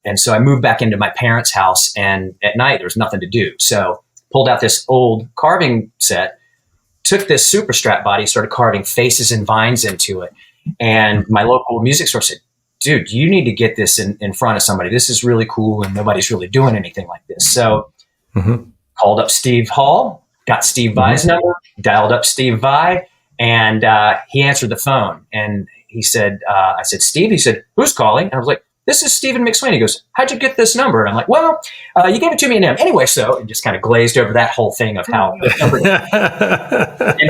And so I moved back into my parents' house, and at night there was nothing to do. So pulled out this old carving set, took this super strap body, started carving faces and vines into it. And my local music store said, dude, you need to get this in front of somebody. This is really cool, and nobody's really doing anything like this. So called up Steve Hall, got Steve Vai's number, dialed up Steve Vai, and he answered the phone. And he said, I said, Steve? He said, who's calling? And I was like, this is Stephen McSwain. He goes, how'd you get this number? And I'm like, well, you gave it to me in M. Anyway, so and just kind of glazed over that whole thing of how and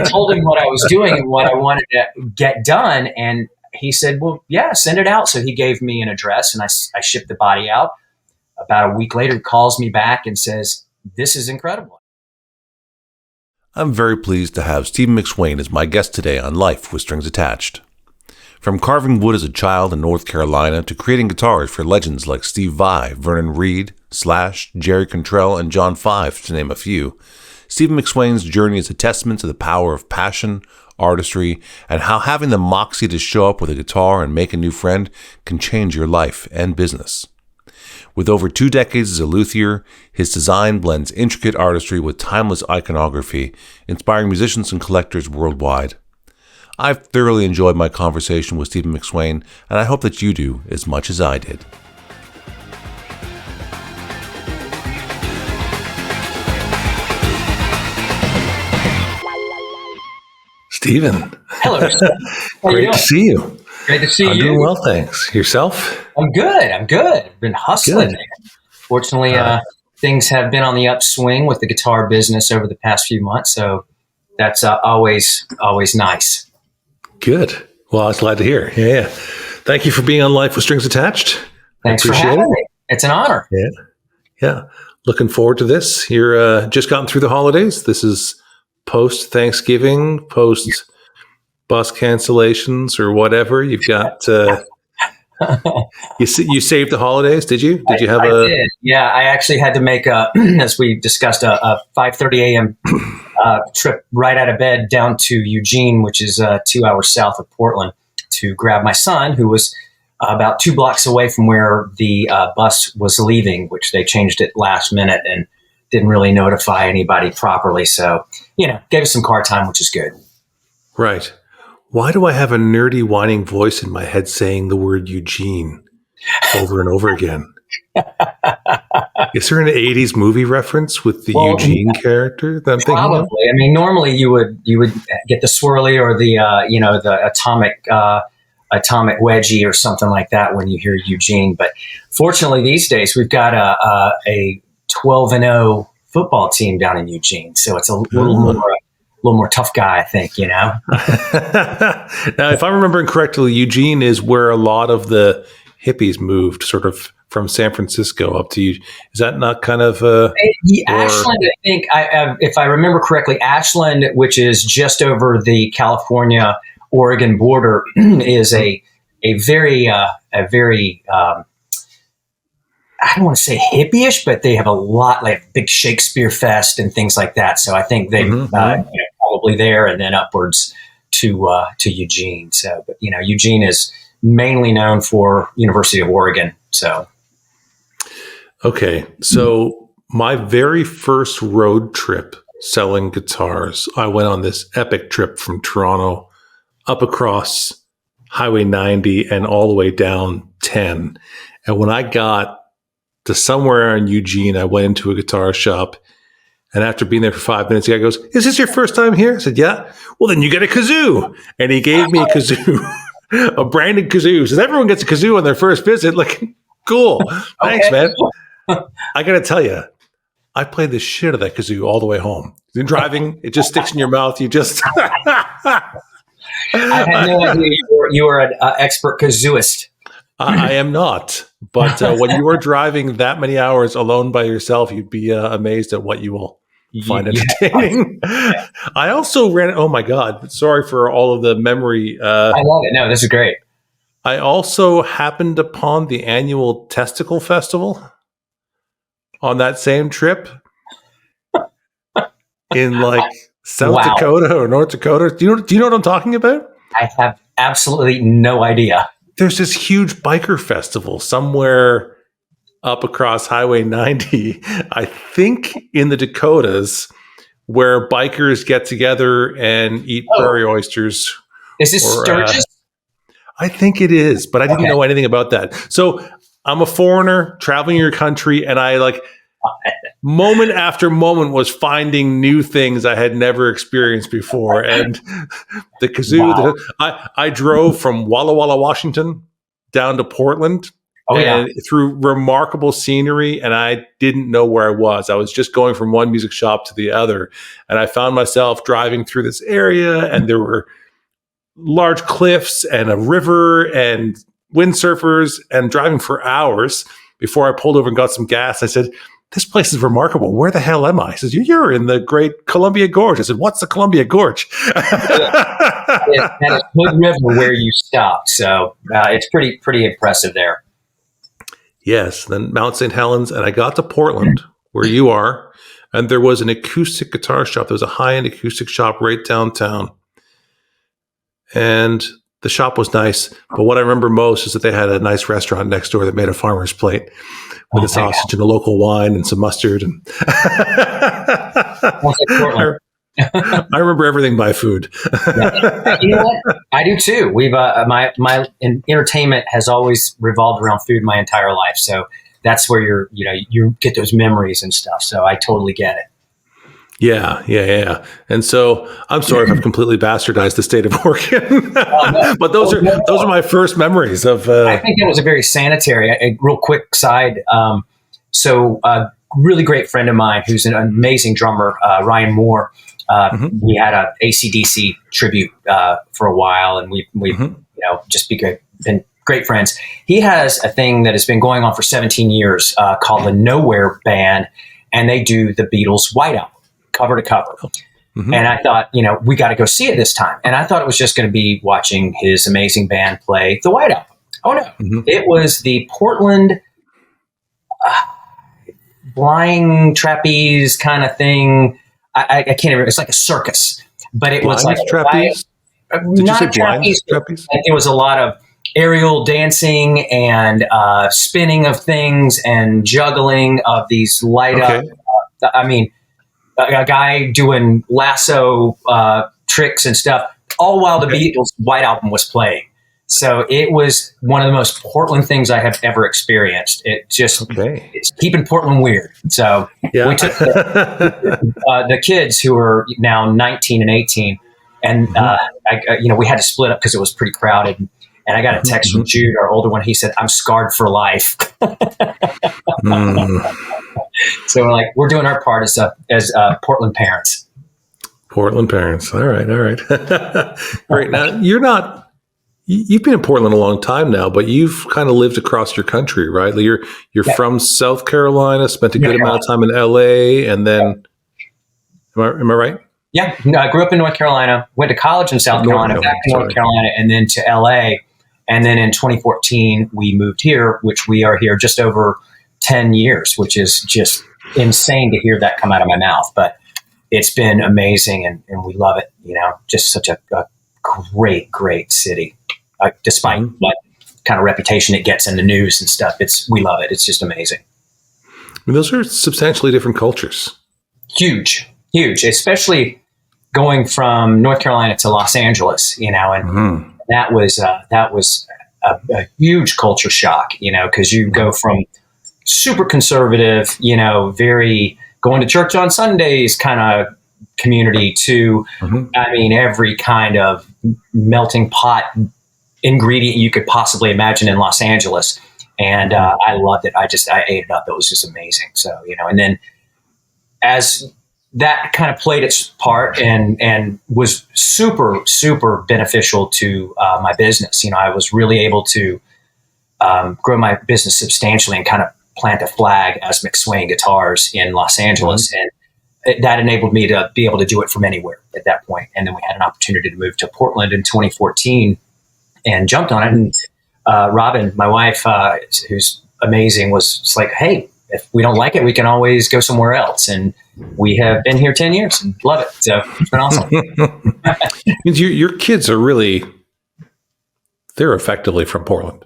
told him what I was doing and what I wanted to get done. And he said, well, yeah, send it out. So he gave me an address, and I shipped the body out. About a week later, he calls me back and says, this is incredible. I'm very pleased to have Stephen McSwain as my guest today on Life with Strings Attached. From carving wood as a child in North Carolina to creating guitars for legends like Steve Vai, Vernon Reid, Slash, Jerry Cantrell, and John Five, to name a few, Stephen McSwain's journey is a testament to the power of passion, artistry, and how having the moxie to show up with a guitar and make a new friend can change your life and business. With over 2 decades as a luthier, his design blends intricate artistry with timeless iconography, inspiring musicians and collectors worldwide. I've thoroughly enjoyed my conversation with Stephen McSwain, and I hope that you do as much as I did. Stephen. Hello. Great to see you. Great to see you. I'm doing well, thanks. Yourself? I'm good. I've been hustling. Fortunately, things have been on the upswing with the guitar business over the past few months, so that's always nice. Good. Well, I was glad to hear. Yeah. Thank you for being on Life with Strings Attached. Thanks for having me. It's an honor. Yeah. Looking forward to this. You're just gotten through the holidays. This is post-Thanksgiving, post-bus cancellations or whatever. You've got... You saved the holidays, did you? Did you have I did. Yeah, I actually had to make as we discussed, a 5:30 a.m. Trip right out of bed down to Eugene, which is 2 hours south of Portland, to grab my son, who was about 2 blocks away from where the bus was leaving, which they changed it last minute and didn't really notify anybody properly. So, gave us some car time, which is good. Right. Why do I have a nerdy whining voice in my head saying the word Eugene over and over again? Is there an 80s movie reference with the Eugene character that I'm thinking of? Probably. I mean, normally you would get the swirly or the the atomic wedgie or something like that when you hear Eugene. But fortunately, these days we've got a 12-0 football team down in Eugene, so it's a little more tough guy, I think, Now, if I'm remembering correctly, Eugene is where a lot of the hippies moved, sort of from San Francisco up to you. Is that not kind of Ashland? I think, if I remember correctly, Ashland, which is just over the California-Oregon border, is a very I don't want to say hippie-ish, but they have a lot, like big Shakespeare Fest and things like that. So I think they probably there and then upwards to Eugene. So, but Eugene is mainly known for University of Oregon. So, okay. So my very first road trip selling guitars, I went on this epic trip from Toronto up across Highway 90 and all the way down 10. And when I got to somewhere in Eugene, I went into a guitar shop, and after being there for 5 minutes, the guy goes, "Is this your first time here?" I said, "Yeah." "Well, then you get a kazoo." And he gave me a kazoo, a branded kazoo. He says, "Everyone gets a kazoo on their first visit." Like, cool. Thanks, man. I got to tell you, I played the shit out of that kazoo all the way home. You're driving, it just sticks in your mouth. You just... I had no idea you were an expert kazooist. I am not, but when you are driving that many hours alone by yourself, you'd be amazed at what you will find entertaining. Yeah. I also ran, oh my God, sorry for all of the memory. I love it. No, this is great. I also happened upon the annual Testicle Festival on that same trip in South Dakota or North Dakota. Do you know what I'm talking about? I have absolutely no idea. There's this huge biker festival somewhere up across Highway 90, I think in the Dakotas, where bikers get together and eat prairie oysters. Is this Sturgis? I think it is, but I didn't know anything about that. So I'm a foreigner traveling your country, and I moment after moment was finding new things I had never experienced before. And the kazoo, I drove from Walla Walla, Washington down to Portland through remarkable scenery, and I didn't know where I was. I was just going from one music shop to the other, and I found myself driving through this area, and there were large cliffs and a river and windsurfers, and driving for hours before I pulled over and got some gas. I said, this place is remarkable. Where the hell am I? He says, you're in the Great Columbia Gorge. I said, what's the Columbia Gorge? That is Hood River where you stopped. So it's pretty impressive there. Yes. Then Mount St. Helens. And I got to Portland, where you are. And there was an acoustic guitar shop. There was a high-end acoustic shop right downtown. And the shop was nice. But what I remember most is that they had a nice restaurant next door that made a farmer's plate with a sausage and a local wine and some mustard. And I remember everything by food. You know what? I do too. We've my entertainment has always revolved around food my entire life. So that's where you get those memories and stuff. So I totally get it. Yeah. And so I'm sorry if I've completely bastardized the state of Oregon, but those are my first memories of. I think it was a very sanitary. A real quick side. So a really great friend of mine who's an amazing drummer, Ryan Moore. We had a AC/DC tribute for a while, and we've just been great friends. He has a thing that has been going on for 17 years called the Nowhere Band, and they do the Beatles' White Album, cover to cover. And I thought, we got to go see it this time. And I thought it was just going to be watching his amazing band play the White Album. Oh no, it was the Portland flying trapeze kind of thing. I can't remember. It's like a circus, but it was like trapeze. Did you say trapeze? It was a lot of aerial dancing and spinning of things and juggling of these light up. A guy doing lasso tricks and stuff, all while the Beatles' White Album was playing. So it was one of the most Portland things I have ever experienced. It just it's keeping Portland weird. So we took the kids who are now 19 and 18, and we had to split up because it was pretty crowded. And I got a text from Jude, our older one. He said, "I'm scarred for life." So we're doing our part as Portland parents. Portland parents. All right. Great. Now you've been in Portland a long time now, but you've kind of lived across your country, right? Like you're from South Carolina, spent a good amount of time in LA, and then am I right? Yeah. No, I grew up in North Carolina, went to college in South Carolina, back to North Carolina, and then to LA. And then in 2014, we moved here, which we are here just over 10 years, which is just insane to hear that come out of my mouth. But it's been amazing, and we love it. Just such a great city, despite what kind of reputation it gets in the news and stuff. We love it. It's just amazing. I mean, those are substantially different cultures. Huge, especially going from North Carolina to Los Angeles, and that was a huge culture shock, because you go from super conservative, very going to church on Sundays kind of community to, every kind of melting pot ingredient you could possibly imagine in Los Angeles. And I loved it. I ate it up. It was just amazing. So, and then as that kind of played its part and was super, super beneficial to my business. I was really able to grow my business substantially and kind of plant a flag as McSwain Guitars in Los Angeles. And that enabled me to be able to do it from anywhere at that point. And then we had an opportunity to move to Portland in 2014 and jumped on it. And Robin, my wife, who's amazing, was just like, hey, if we don't like it, we can always go somewhere else. And we have been here 10 years and love it. So it's been awesome. Your kids are they're effectively from Portland.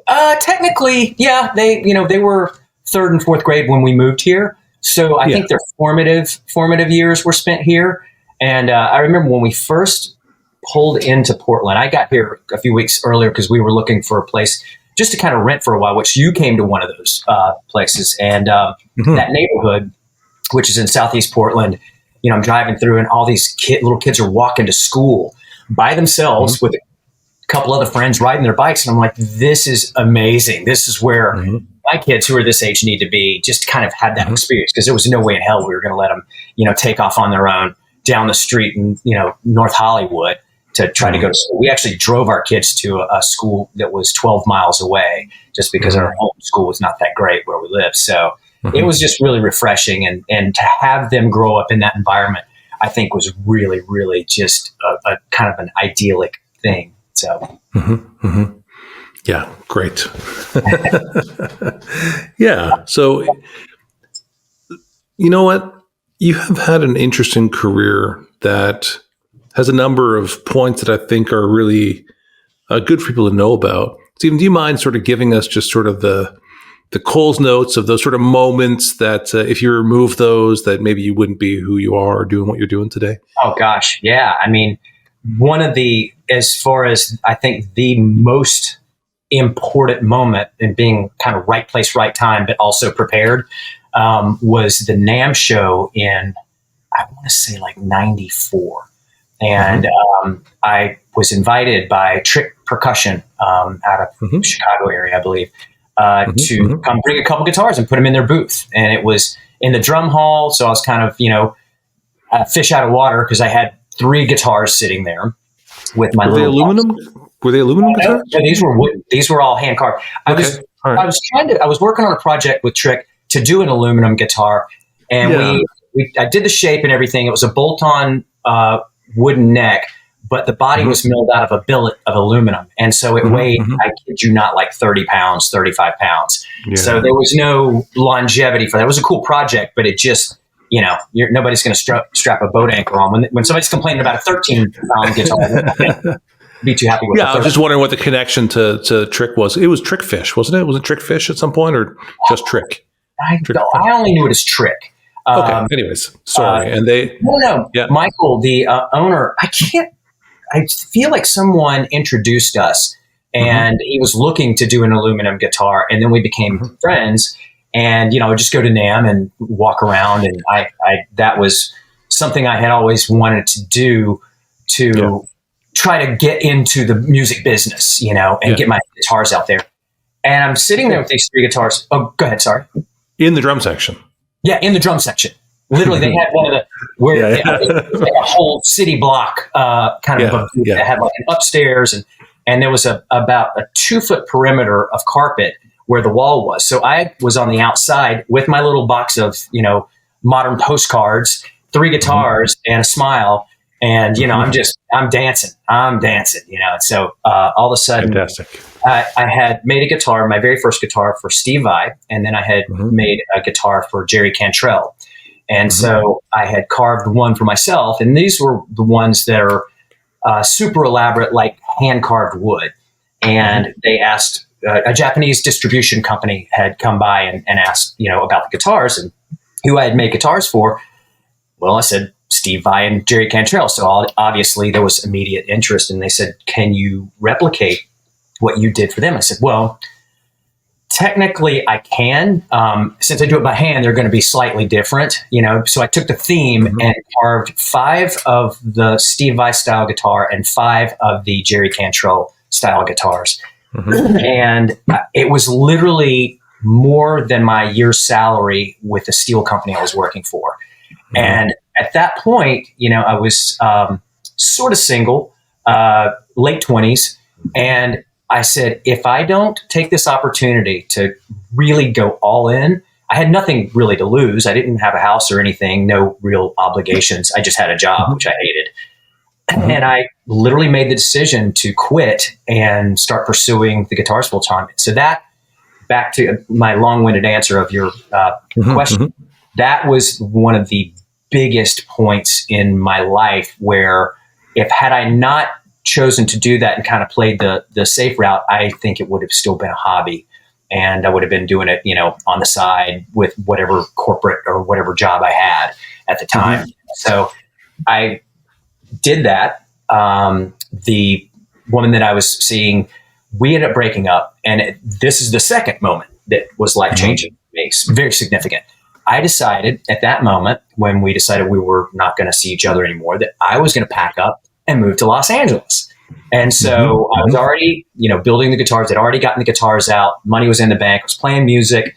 Technically, yeah, they were third and fourth grade when we moved here. So I think their formative years were spent here. And I remember when we first pulled into Portland, I got here a few weeks earlier because we were looking for a place just to kind of rent for a while, which you came to one of those places. And that neighborhood, which is in Southeast Portland, I'm driving through and all these little kids are walking to school by themselves with a couple other friends riding their bikes. And I'm like, this is amazing. This is where my kids who are this age need to be, just kind of had that experience, because there was no way in hell we were going to let them, take off on their own down the street in, North Hollywood to try to go to school. We actually drove our kids to a school that was 12 miles away just because our home school was not that great where we lived. So it was just really refreshing. And to have them grow up in that environment, I think was really, really just a kind of an idyllic thing. So, yeah, great. Yeah. So, you know what? You have had an interesting career that has a number of points that I think are really good for people to know about. Stephen, do you mind sort of giving us just sort of the Coles notes of those sort of moments that if you remove those, that maybe you wouldn't be who you are or doing what you're doing today? Oh, gosh. Yeah. I mean, one of the, as far as I think the most important moment in being kind of right place, right time, but also prepared, was the NAMM show in, I want to say like 94. And I was invited by Trick Percussion out of Chicago area, I believe, to come bring a couple guitars and put them in their booth. And it was in the drum hall. So I was kind of, a fish out of water because I had 3 guitars sitting there with my little aluminum. Were they aluminum guitars? No, these were wood. These were all hand carved. I was working on a project with Trick to do an aluminum guitar, and I did the shape and everything. It was a bolt-on wooden neck, but the body was milled out of a billet of aluminum, and so it weighed, I kid you not, like 30 pounds, 35 pounds. Yeah. So there was no longevity for that. It was a cool project, but it just, nobody's going to strap a boat anchor on. When somebody's complaining about a 13-pound guitar, be too happy with it. Yeah, I was just wondering what the connection to Trick was. It was Trickfish, wasn't it? Was it Trickfish at some point, or just Trick? I only knew it as Trick. Okay. Anyways, sorry. And they... No. Yeah. Michael, the owner, I feel like someone introduced us, and he was looking to do an aluminum guitar, and then we became friends. And, I would just go to NAMM and walk around, and that was something I had always wanted to do to try to get into the music business, and get my guitars out there. And I'm sitting there with these 3 guitars. Oh, go ahead. Sorry. In the drum section. Yeah, in the drum section. Literally, they had one of the it was like a whole city block kind of a booth that had like an upstairs, and there was about a 2-foot perimeter of carpet where the wall was. So I was on the outside with my little box of modern postcards, 3 guitars, and a smile, and I'm dancing. So all of a sudden, fantastic. I had made a guitar, my very first guitar, for Steve Vai, and then I had made a guitar for Jerry Cantrell. And so I had carved one for myself, and these were the ones that are super elaborate, like hand-carved wood. And they asked, a Japanese distribution company had come by and asked, about the guitars and who I had made guitars for. Well, I said, Steve Vai and Jerry Cantrell. So obviously there was immediate interest, and they said, can you replicate what you did for them? I said, well, technically I can. Since I do it by hand, they're going to be slightly different, So I took the theme and carved 5 of the Steve Vai style guitar and 5 of the Jerry Cantrell style guitars. And it was literally more than my year's salary with the steel company I was working for. And at that point, I was sort of single, late 20s, and I said, if I don't take this opportunity to really go all in, I had nothing really to lose. I didn't have a house or anything, no real obligations. I just had a job, which I hated. And I literally made the decision to quit and start pursuing the guitars full time. So that, back to my long-winded answer of your question, that was one of the biggest points in my life where, if had I not chosen to do that and kind of played the safe route, I think it would have still been a hobby. And I would have been doing it, on the side with whatever corporate or whatever job I had at the time. Mm-hmm. So I did that. The woman that I was seeing, we ended up breaking up. And this is the second moment that was life-changing for me. It's very significant. I decided at that moment, when we decided we were not going to see each other anymore, that I was going to pack up and move to Los Angeles. And so I was already, building the guitars. I'd already gotten the guitars out. Money was in the bank. I was playing music,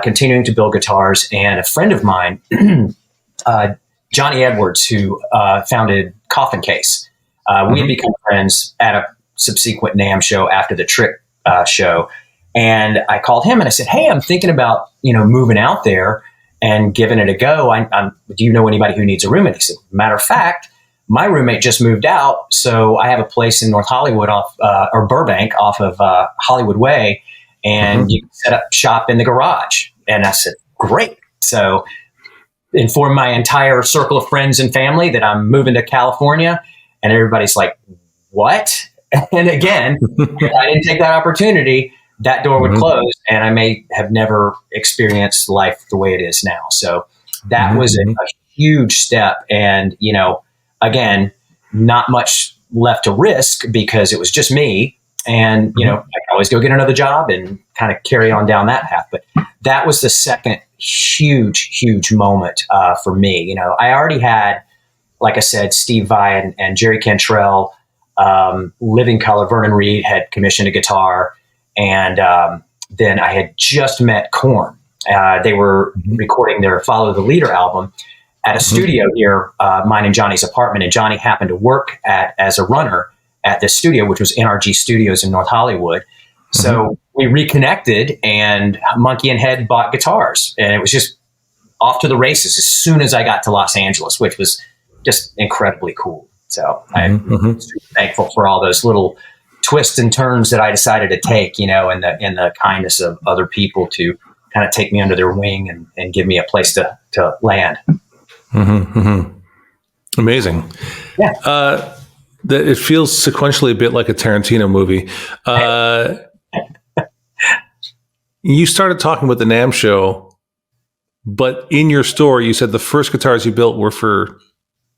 continuing to build guitars. And a friend of mine, Johnny Edwards, who founded Coffin Case, we had become friends at a subsequent NAMM show after the Trick show. And I called him and I said, hey, I'm thinking about, moving out there and giving it a go. Do you know anybody who needs a roommate? He said, matter of fact, my roommate just moved out, so I have a place in North Hollywood or Burbank off of Hollywood Way, and you can set up shop in the garage. And I said, great. So informed my entire circle of friends and family that I'm moving to California, and everybody's like, what? And again, if I didn't take that opportunity, that door would close, and I may have never experienced life the way it is now. So that was a huge step. And, again, not much left to risk because it was just me. And, I could always go get another job and kind of carry on down that path. But that was the second huge moment for me. I already had, like I said, Steve Vai and Jerry Cantrell, Living Color, Vernon Reid had commissioned a guitar. And then I had just met Korn. They were recording their Follow the Leader album at a studio near mine and Johnny's apartment. And Johnny happened to work as a runner at this studio, which was NRG Studios in North Hollywood. So we reconnected, and Monkey and Head bought guitars. And it was just off to the races as soon as I got to Los Angeles, which was just incredibly cool. So I'm super thankful for all those little twists and turns that I decided to take, in the kindness of other people to kind of take me under their wing and give me a place to land. Amazing. Yeah. It feels sequentially a bit like a Tarantino movie. You started talking about the NAMM show, but in your story, you said the first guitars you built were for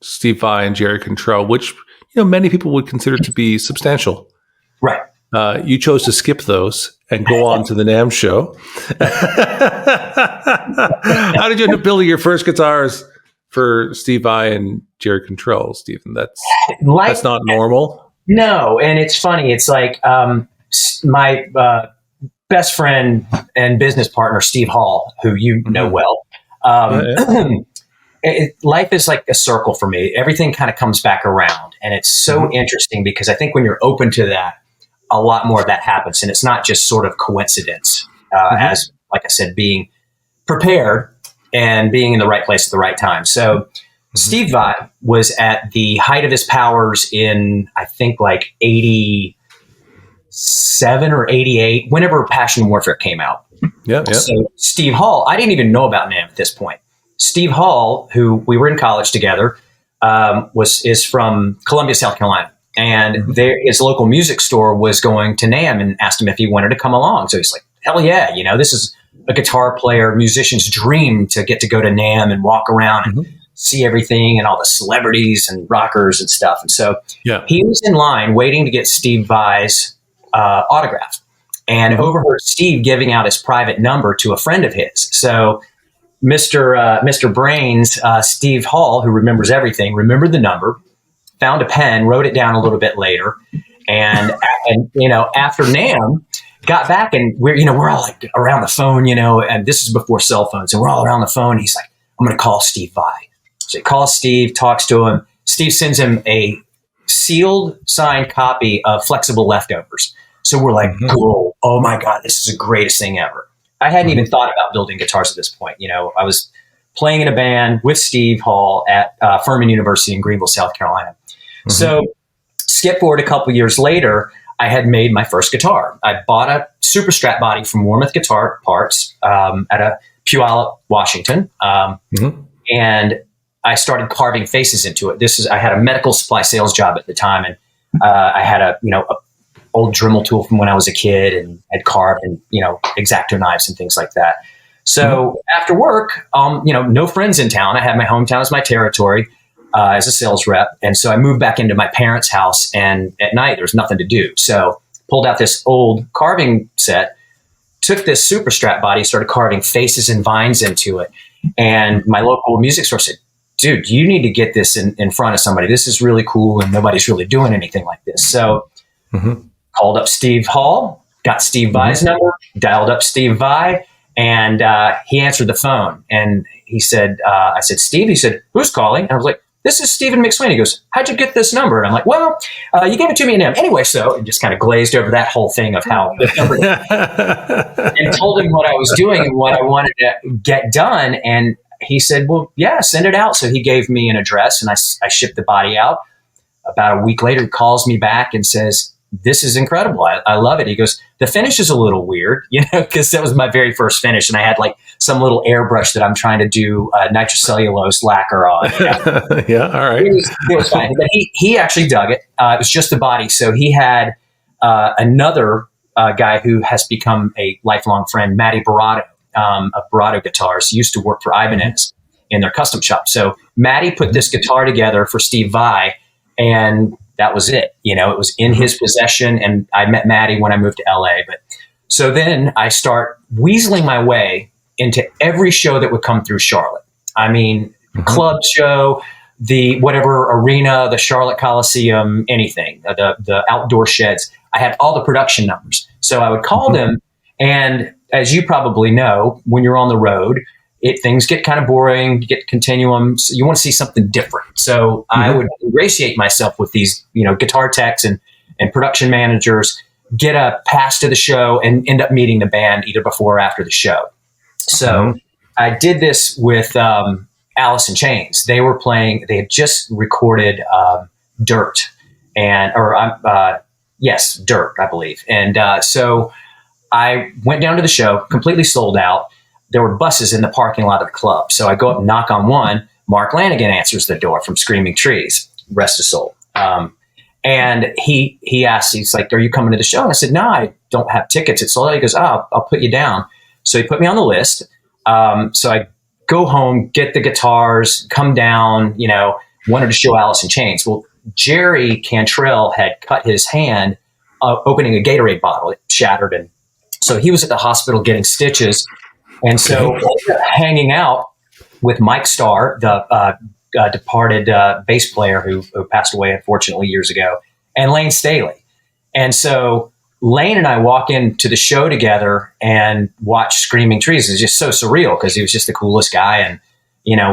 Steve Vai and Jerry Cantrell, which, many people would consider to be substantial. Right. You chose to skip those and go on to the NAMM show. How did you end up building your first guitars for Steve Vai and Jerry Cantrell, Stephen? That's not normal. No, and it's funny. It's like my best friend and business partner, Steve Hall, who you know well. Life is like a circle for me. Everything kind of comes back around, and it's so interesting because I think when you're open to that, a lot more of that happens, and it's not just sort of coincidence. As like I said, being prepared and being in the right place at the right time. So Steve Vai was at the height of his powers in, I think, like 87 or 88, whenever Passion Warfare came out. Yeah. So Steve Hall, I didn't even know about NAMM at this point. Steve Hall, who we were in college together, is from Columbia, South Carolina. And his local music store was going to NAMM and asked him if he wanted to come along. So he's like, hell yeah, this is a guitar player, musician's dream to get to go to NAMM and walk around and see everything and all the celebrities and rockers and stuff. And so he was in line waiting to get Steve Vai's autograph, and overheard Steve giving out his private number to a friend of his. So Mr. Brains, Steve Hall, who remembers everything, remembered the number, found a pen, wrote it down a little bit later, and after NAMM, got back, and we're all like around the phone, and this is before cell phones, and we're all around the phone. And he's like, I'm going to call Steve Vai. So he calls Steve, talks to him. Steve sends him a sealed, signed copy of Flexible Leftovers. So we're like, cool. Oh my God, this is the greatest thing ever. I hadn't even thought about building guitars at this point. I was playing in a band with Steve Hall at Furman University in Greenville, South Carolina. So skip forward a couple years later, I had made my first guitar. I bought a Super Strat body from Warmoth Guitar Parts at a Puyallup, Washington. And I started carving faces into it. I had a medical supply sales job at the time, and I had a old Dremel tool from when I was a kid and had carved and, X-Acto knives and things like that. So after work, no friends in town. I had my hometown as my territory as a sales rep. And so I moved back into my parents' house, and at night there was nothing to do. So pulled out this old carving set, took this super strap body, started carving faces and vines into it. And my local music store said, dude, you need to get this in front of somebody. This is really cool, and nobody's really doing anything like this. So called up Steve Hall, got Steve Vai's number, dialed up Steve Vai, and he answered the phone. And he said, I said, Steve? He said, who's calling? And I was like, this is Stephen McSwain. He goes, how'd you get this number? And I'm like, well, you gave it to me in anyway. So and just kind of glazed over that whole thing of how the number and told him what I was doing and what I wanted to get done. And he said, well, yeah, send it out. So he gave me an address, and I shipped the body out. About a week later, he calls me back and says, this is incredible. I love it. He goes, the finish is a little weird, because that was my very first finish. And I had like some little airbrush that I'm trying to do nitrocellulose lacquer on. Yeah. All right. It was fine. But he actually dug it. It was just the body. So he had another guy who has become a lifelong friend, Matty Barato, of Barato Guitars. He used to work for Ibanez in their custom shop. So Matty put this guitar together for Steve Vai, and that was it. It was in his possession, and I met Matty when I moved to LA. But so then I start weaseling my way into every show that would come through Charlotte. I mean, club show, the whatever arena, the Charlotte Coliseum, anything, the outdoor sheds. I had all the production numbers. So I would call them, and as you probably know, when you're on the road, things get kind of boring. You get continuum. So you want to see something different. So I would ingratiate myself with these, guitar techs and production managers, get a pass to the show, and end up meeting the band either before or after the show. So I did this with Alice in Chains. They were playing. They had just recorded Dirt, Dirt, I believe. And so I went down to the show, completely sold out. There were buses in the parking lot of the club. So I go up and knock on one. Mark Lanigan answers the door from Screaming Trees, rest his soul. And he asked, he's like, are you coming to the show? And I said, no, I don't have tickets. It's sold out. He goes, oh, I'll put you down. So he put me on the list. So I go home, get the guitars, come down, wanted to show Alice in Chains. Well, Jerry Cantrell had cut his hand opening a Gatorade bottle. It shattered. And so he was at the hospital getting stitches. And so hanging out with Mike Starr, the departed bass player who passed away, unfortunately, years ago, and Lane Staley. And so Lane and I walk into the show together and watch Screaming Trees. It's just so surreal because he was just the coolest guy. And,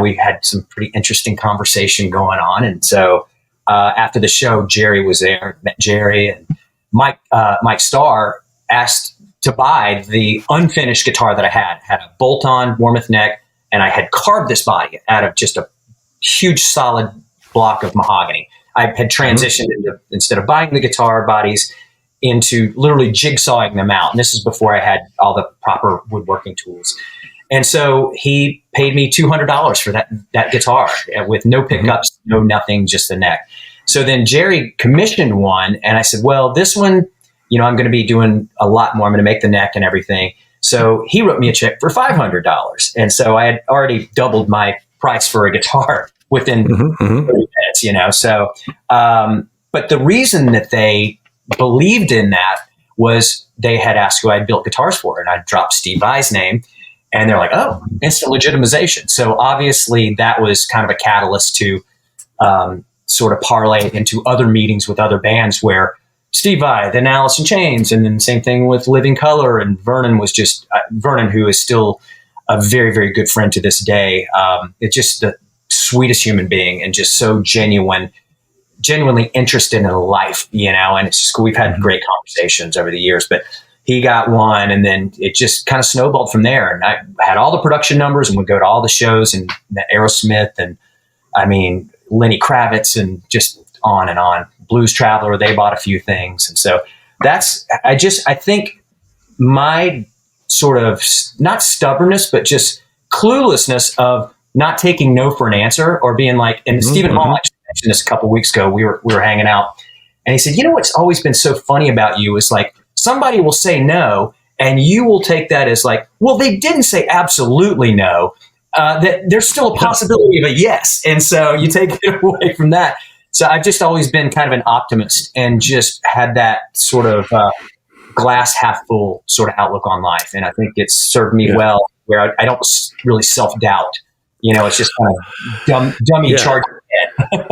we had some pretty interesting conversation going on. And so after the show, Jerry was there, met Jerry, and Mike Starr asked to buy the unfinished guitar that I had a bolt-on Warmoth neck, and I had carved this body out of just a huge solid block of mahogany. I had transitioned into, instead of buying the guitar bodies, into literally jigsawing them out. And this is before I had all the proper woodworking tools. And so he paid me $200 for that guitar with no pickups, no nothing, just the neck. So then Jerry commissioned one, and I said, well, this one, I'm going to be doing a lot more. I'm going to make the neck and everything. So he wrote me a check for $500. And so I had already doubled my price for a guitar within 30 minutes, So, but the reason that they believed in that was they had asked who I'd built guitars for. And I dropped Steve Vai's name, and they're like, oh, instant legitimization. So obviously that was kind of a catalyst to sort of parlay into other meetings with other bands where Steve Vai, then Alice in Chains, and then same thing with Living Color. And Vernon was just Vernon, who is still a very, very good friend to this day. It's just the sweetest human being and just so genuinely interested in life, and it's just cool. We've had great conversations over the years, but he got one, and then it just kind of snowballed from there. And I had all the production numbers and would go to all the shows and Aerosmith and Lenny Kravitz and just on and on. Blues Traveler, they bought a few things. And so I think my sort of not stubbornness, but just cluelessness of not taking no for an answer or being like, and Stephen Hall actually mentioned this a couple of weeks ago. We were hanging out And he said, you know what's always been so funny about you is like somebody will say no, and you will take that as like, well, they didn't say absolutely no. That there's still a possibility of a yes. And so you take it away from that. So I've just always been kind of an optimist and just had that sort of glass half full sort of outlook on life. And I think it's served me well, where I don't really self-doubt. It's just kind of dummy charge your head.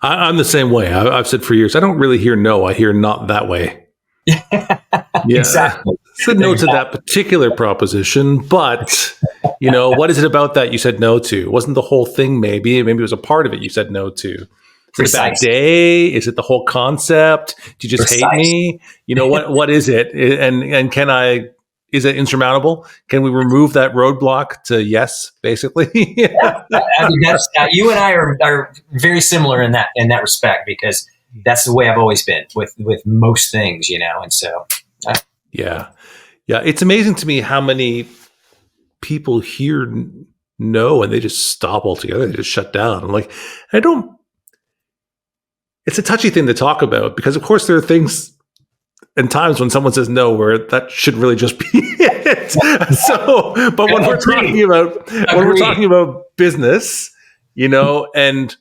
I'm the same way. I've said for years, I don't really hear no. I hear not that way. Exactly. Said no to that particular proposition, but what is it about that you said no to? It wasn't the whole thing? Maybe it was a part of it you said no to. Is it a bad day? Is it the whole concept? Do you just hate me? What is it? And is it insurmountable? Can we remove that roadblock to yes, basically? Yeah. I mean, that's you and I are very similar in that respect, because that's the way I've always been with most things, and so. Yeah. It's amazing to me how many people hear no and they just stop altogether. They just shut down. I'm like, it's a touchy thing to talk about, because of course there are things and times when someone says no where that should really just be it. So, but when we're talking about business, and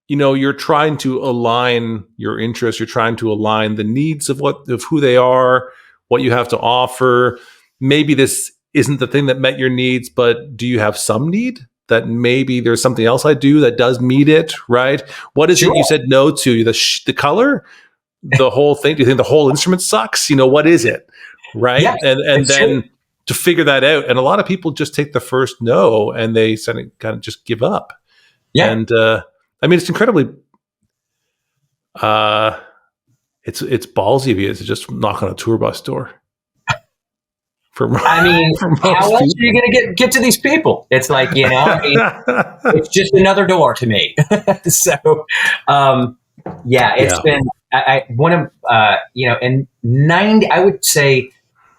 you're trying to align your interests, you're trying to align the needs of who they are, what you have to offer. Maybe this isn't the thing that met your needs, but do you have some need that maybe there's something else I do that does meet it, right? What is it you said no to? The color, the whole thing? Do you think the whole instrument sucks? What is it, right? Yeah, and then to figure that out, and a lot of people just take the first no and they kind of just give up. Yeah, and it's incredibly, it's ballsy of you to just knock on a tour bus door. How else are you going to get to these people? It's like, it's just another door to me. So, it's been, one of, and 90, I would say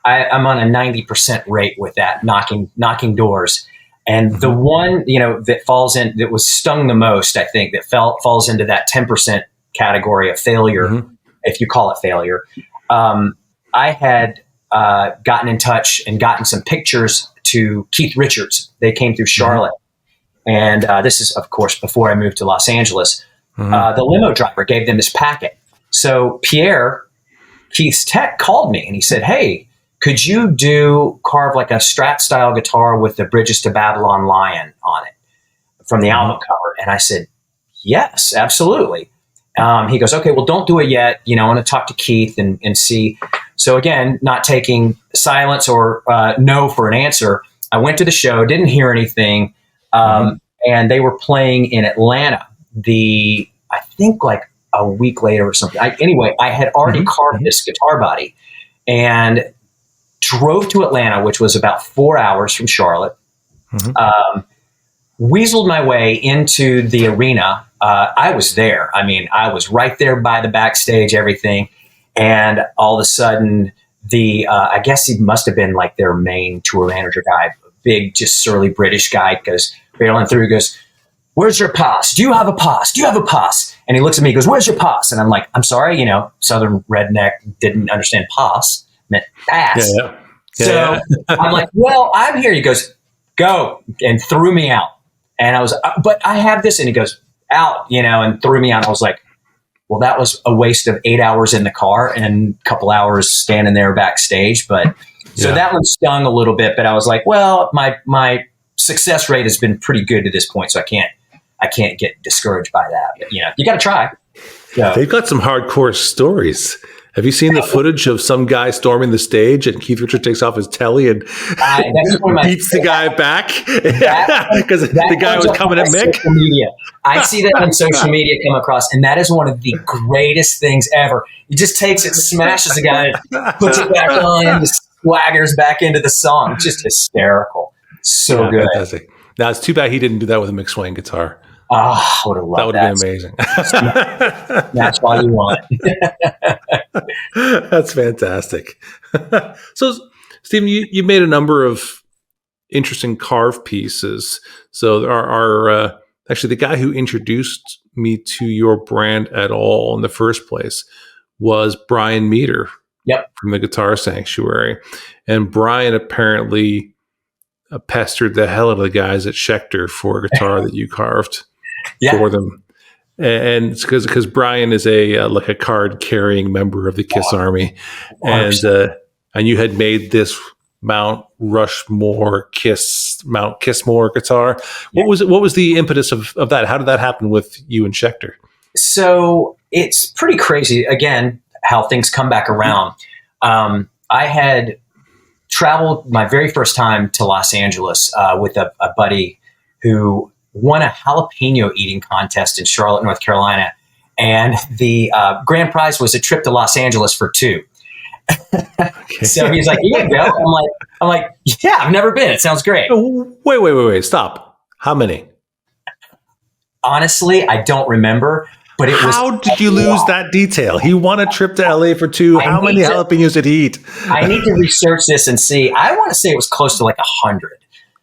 I'm on a 90% rate with that, knocking doors. And the one, that was stung the most, I think, that falls into that 10% category of failure, if you call it failure. I had gotten in touch and gotten some pictures to Keith Richards. They came through Charlotte. And this is, of course, before I moved to Los Angeles. The limo driver gave them this packet. So Pierre, Keith's tech, called me and he said, hey, could you carve like a Strat style guitar with the Bridges to Babylon lion on it from the album cover? And I said, yes, absolutely. He goes, okay, well, don't do it yet. I want to talk to Keith and see. So again, not taking silence or no for an answer. I went to the show, didn't hear anything. And they were playing in Atlanta I think like a week later or something. I had already carved this guitar body and drove to Atlanta, which was about 4 hours from Charlotte. Weaseled my way into the arena. I was there. I was right there by the backstage, everything. And all of a sudden, I guess he must have been like their main tour manager guy, big, just surly British guy, goes barreling through, goes, where's your pass? Do you have a pass? Do you have a pass? And he looks at me, he goes, where's your pass? And I'm like, I'm sorry, Southern redneck didn't understand pass, meant pass. So I'm like, well, I'm here. He goes, go, and threw me out. And I was, but I have this. And he goes, out, and threw me out. I was like, well, that was a waste of 8 hours in the car and a couple hours standing there backstage. But so that one stung a little bit, but I was like, well, my success rate has been pretty good to this point. So I can't get discouraged by that, but you got to try. So, they've got some hardcore stories. Have you seen the footage of some guy storming the stage and Keith Richards takes off his telly and beats the guy back? Because the guy was coming at Mick? Media. I see that on social media come across, and that is one of the greatest things ever. He just takes it, smashes the guy, puts it back on, and swaggers back into the song. Just hysterical. So good. Fantastic. Now, it's too bad he didn't do that with a McSwain guitar. Oh, I would have loved that. That would have been amazing. That's all you want. That's fantastic. So, Stephen, you made a number of interesting carved pieces. So our Actually, the guy who introduced me to your brand at all in the first place was Brian Meter. Yep. From the Guitar Sanctuary. And Brian apparently pestered the hell out of the guys at Schecter for a guitar that you carved for them. And it's because Brian is like a card carrying member of the Kiss Army. 100%. And you had made this Mount Kissmore guitar. What was the impetus of that? How did that happen with you and Schecter? So it's pretty crazy, again, how things come back around. I had traveled my very first time to Los Angeles with a buddy who won a jalapeno eating contest in Charlotte, North Carolina. And the grand prize was a trip to Los Angeles for 2. Okay. So he's like, "You gotta go." I'm like, "Yeah, I've never been. It sounds great." Wait. Stop. How many? Honestly, I don't remember. But how did you lose that detail? He won a trip to LA for 2. How many jalapenos did he eat? I need to research this and see. I want to say it was close to like 100.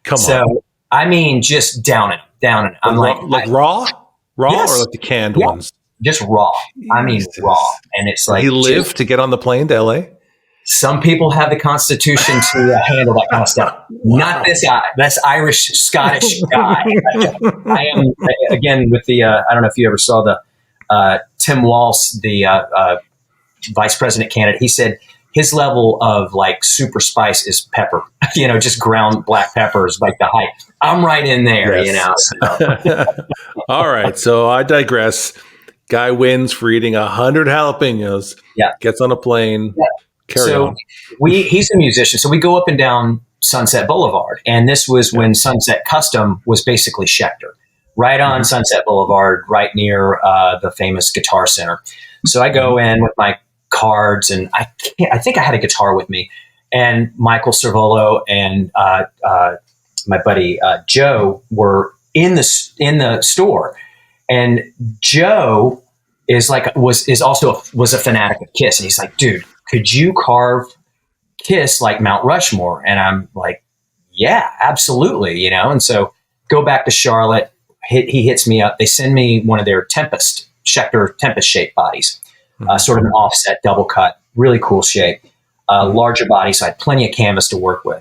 Come on. So, I mean, just down it. I'm like raw? Raw yes. or like the canned ones? Just raw. I mean, raw. And it's like. He lived to get on the plane to LA? Some people have the constitution to handle that kind of stuff. Wow. Not this guy. That's Irish, Scottish guy. I am, again, with the, I don't know if you ever saw the, Tim Walsh, the vice president candidate, he said his level of like super spice is pepper, just ground black pepper is like the height. I'm right in there, So. All right. So I digress. Guy wins for eating 100 jalapenos. Yeah. Gets on a plane. Yeah. Carry on. He's a musician. So we go up and down Sunset Boulevard. And this was when Sunset Custom was basically Schecter. Right on Sunset Boulevard, right near the famous Guitar Center. So I go in with my cards, and I think I had a guitar with me. And Michael Cervolo and my buddy Joe were in the store, and Joe was a fanatic of Kiss, and he's like, "Dude, could you carve Kiss like Mount Rushmore?" And I'm like, "Yeah, absolutely," And so go back to Charlotte. He hits me up. They send me one of their Schecter Tempest shaped bodies, sort of an offset double cut, really cool shape, larger body. So I had plenty of canvas to work with.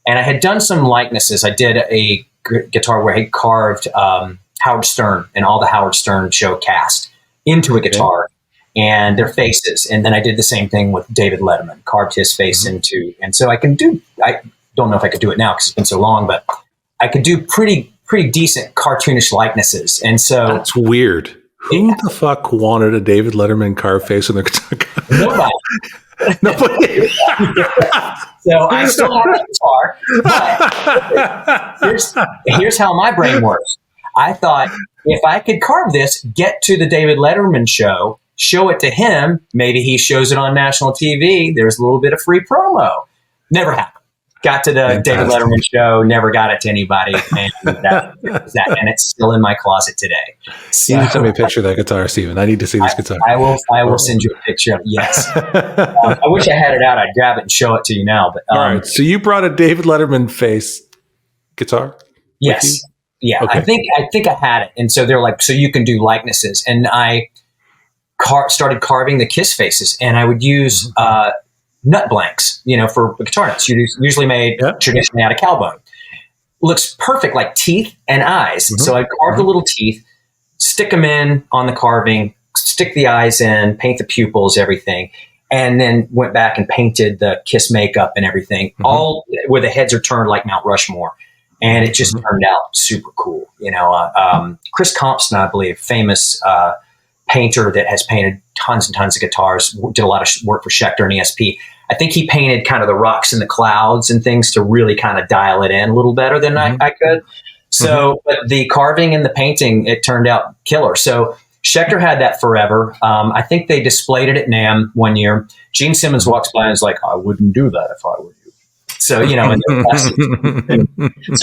And I had done some likenesses. I did a guitar where I had carved Howard Stern and all the Howard Stern show cast into a guitar and their faces. And then I did the same thing with David Letterman, carved his face into. And so I don't know if I could do it now because it's been so long, but I could do pretty decent cartoonish likenesses. And so that's weird. Who the fuck wanted a David Letterman carved face on their guitar? Nobody. So I still have that guitar, but here's how my brain works. I thought if I could carve this, get to the David Letterman show, show it to him, maybe he shows it on national TV, there's a little bit of free promo. Never happened. Got to the David Letterman show, never got it to anybody, and and it's still in my closet today. So, you need to send me a picture of that guitar, Stephen. I need to see this guitar. I will send you a picture of it. Yes. I wish I had it out. I'd grab it and show it to you now. But all right. So you brought a David Letterman face guitar? Yes. Yeah. Okay. I think I had it, and so they're like, so you can do likenesses, and I started carving the Kiss faces, and I would use. Nut blanks, for guitar nuts. Usually made traditionally out of cow bone. Looks perfect, like teeth and eyes. So I carved the little teeth, stick them in on the carving, stick the eyes in, paint the pupils, everything, and then went back and painted the Kiss makeup and everything, all where the heads are turned like Mount Rushmore. And it just turned out super cool. Chris Compton, I believe, famous painter that has painted tons and tons of guitars, did a lot of work for Schecter and ESP. I think he painted kind of the rocks and the clouds and things to really kind of dial it in a little better than I could. So, but the carving and the painting, it turned out killer. So Schecter had that forever. I think they displayed it at NAMM one year. Gene Simmons walks by and is like, "I wouldn't do that if I were you." So, so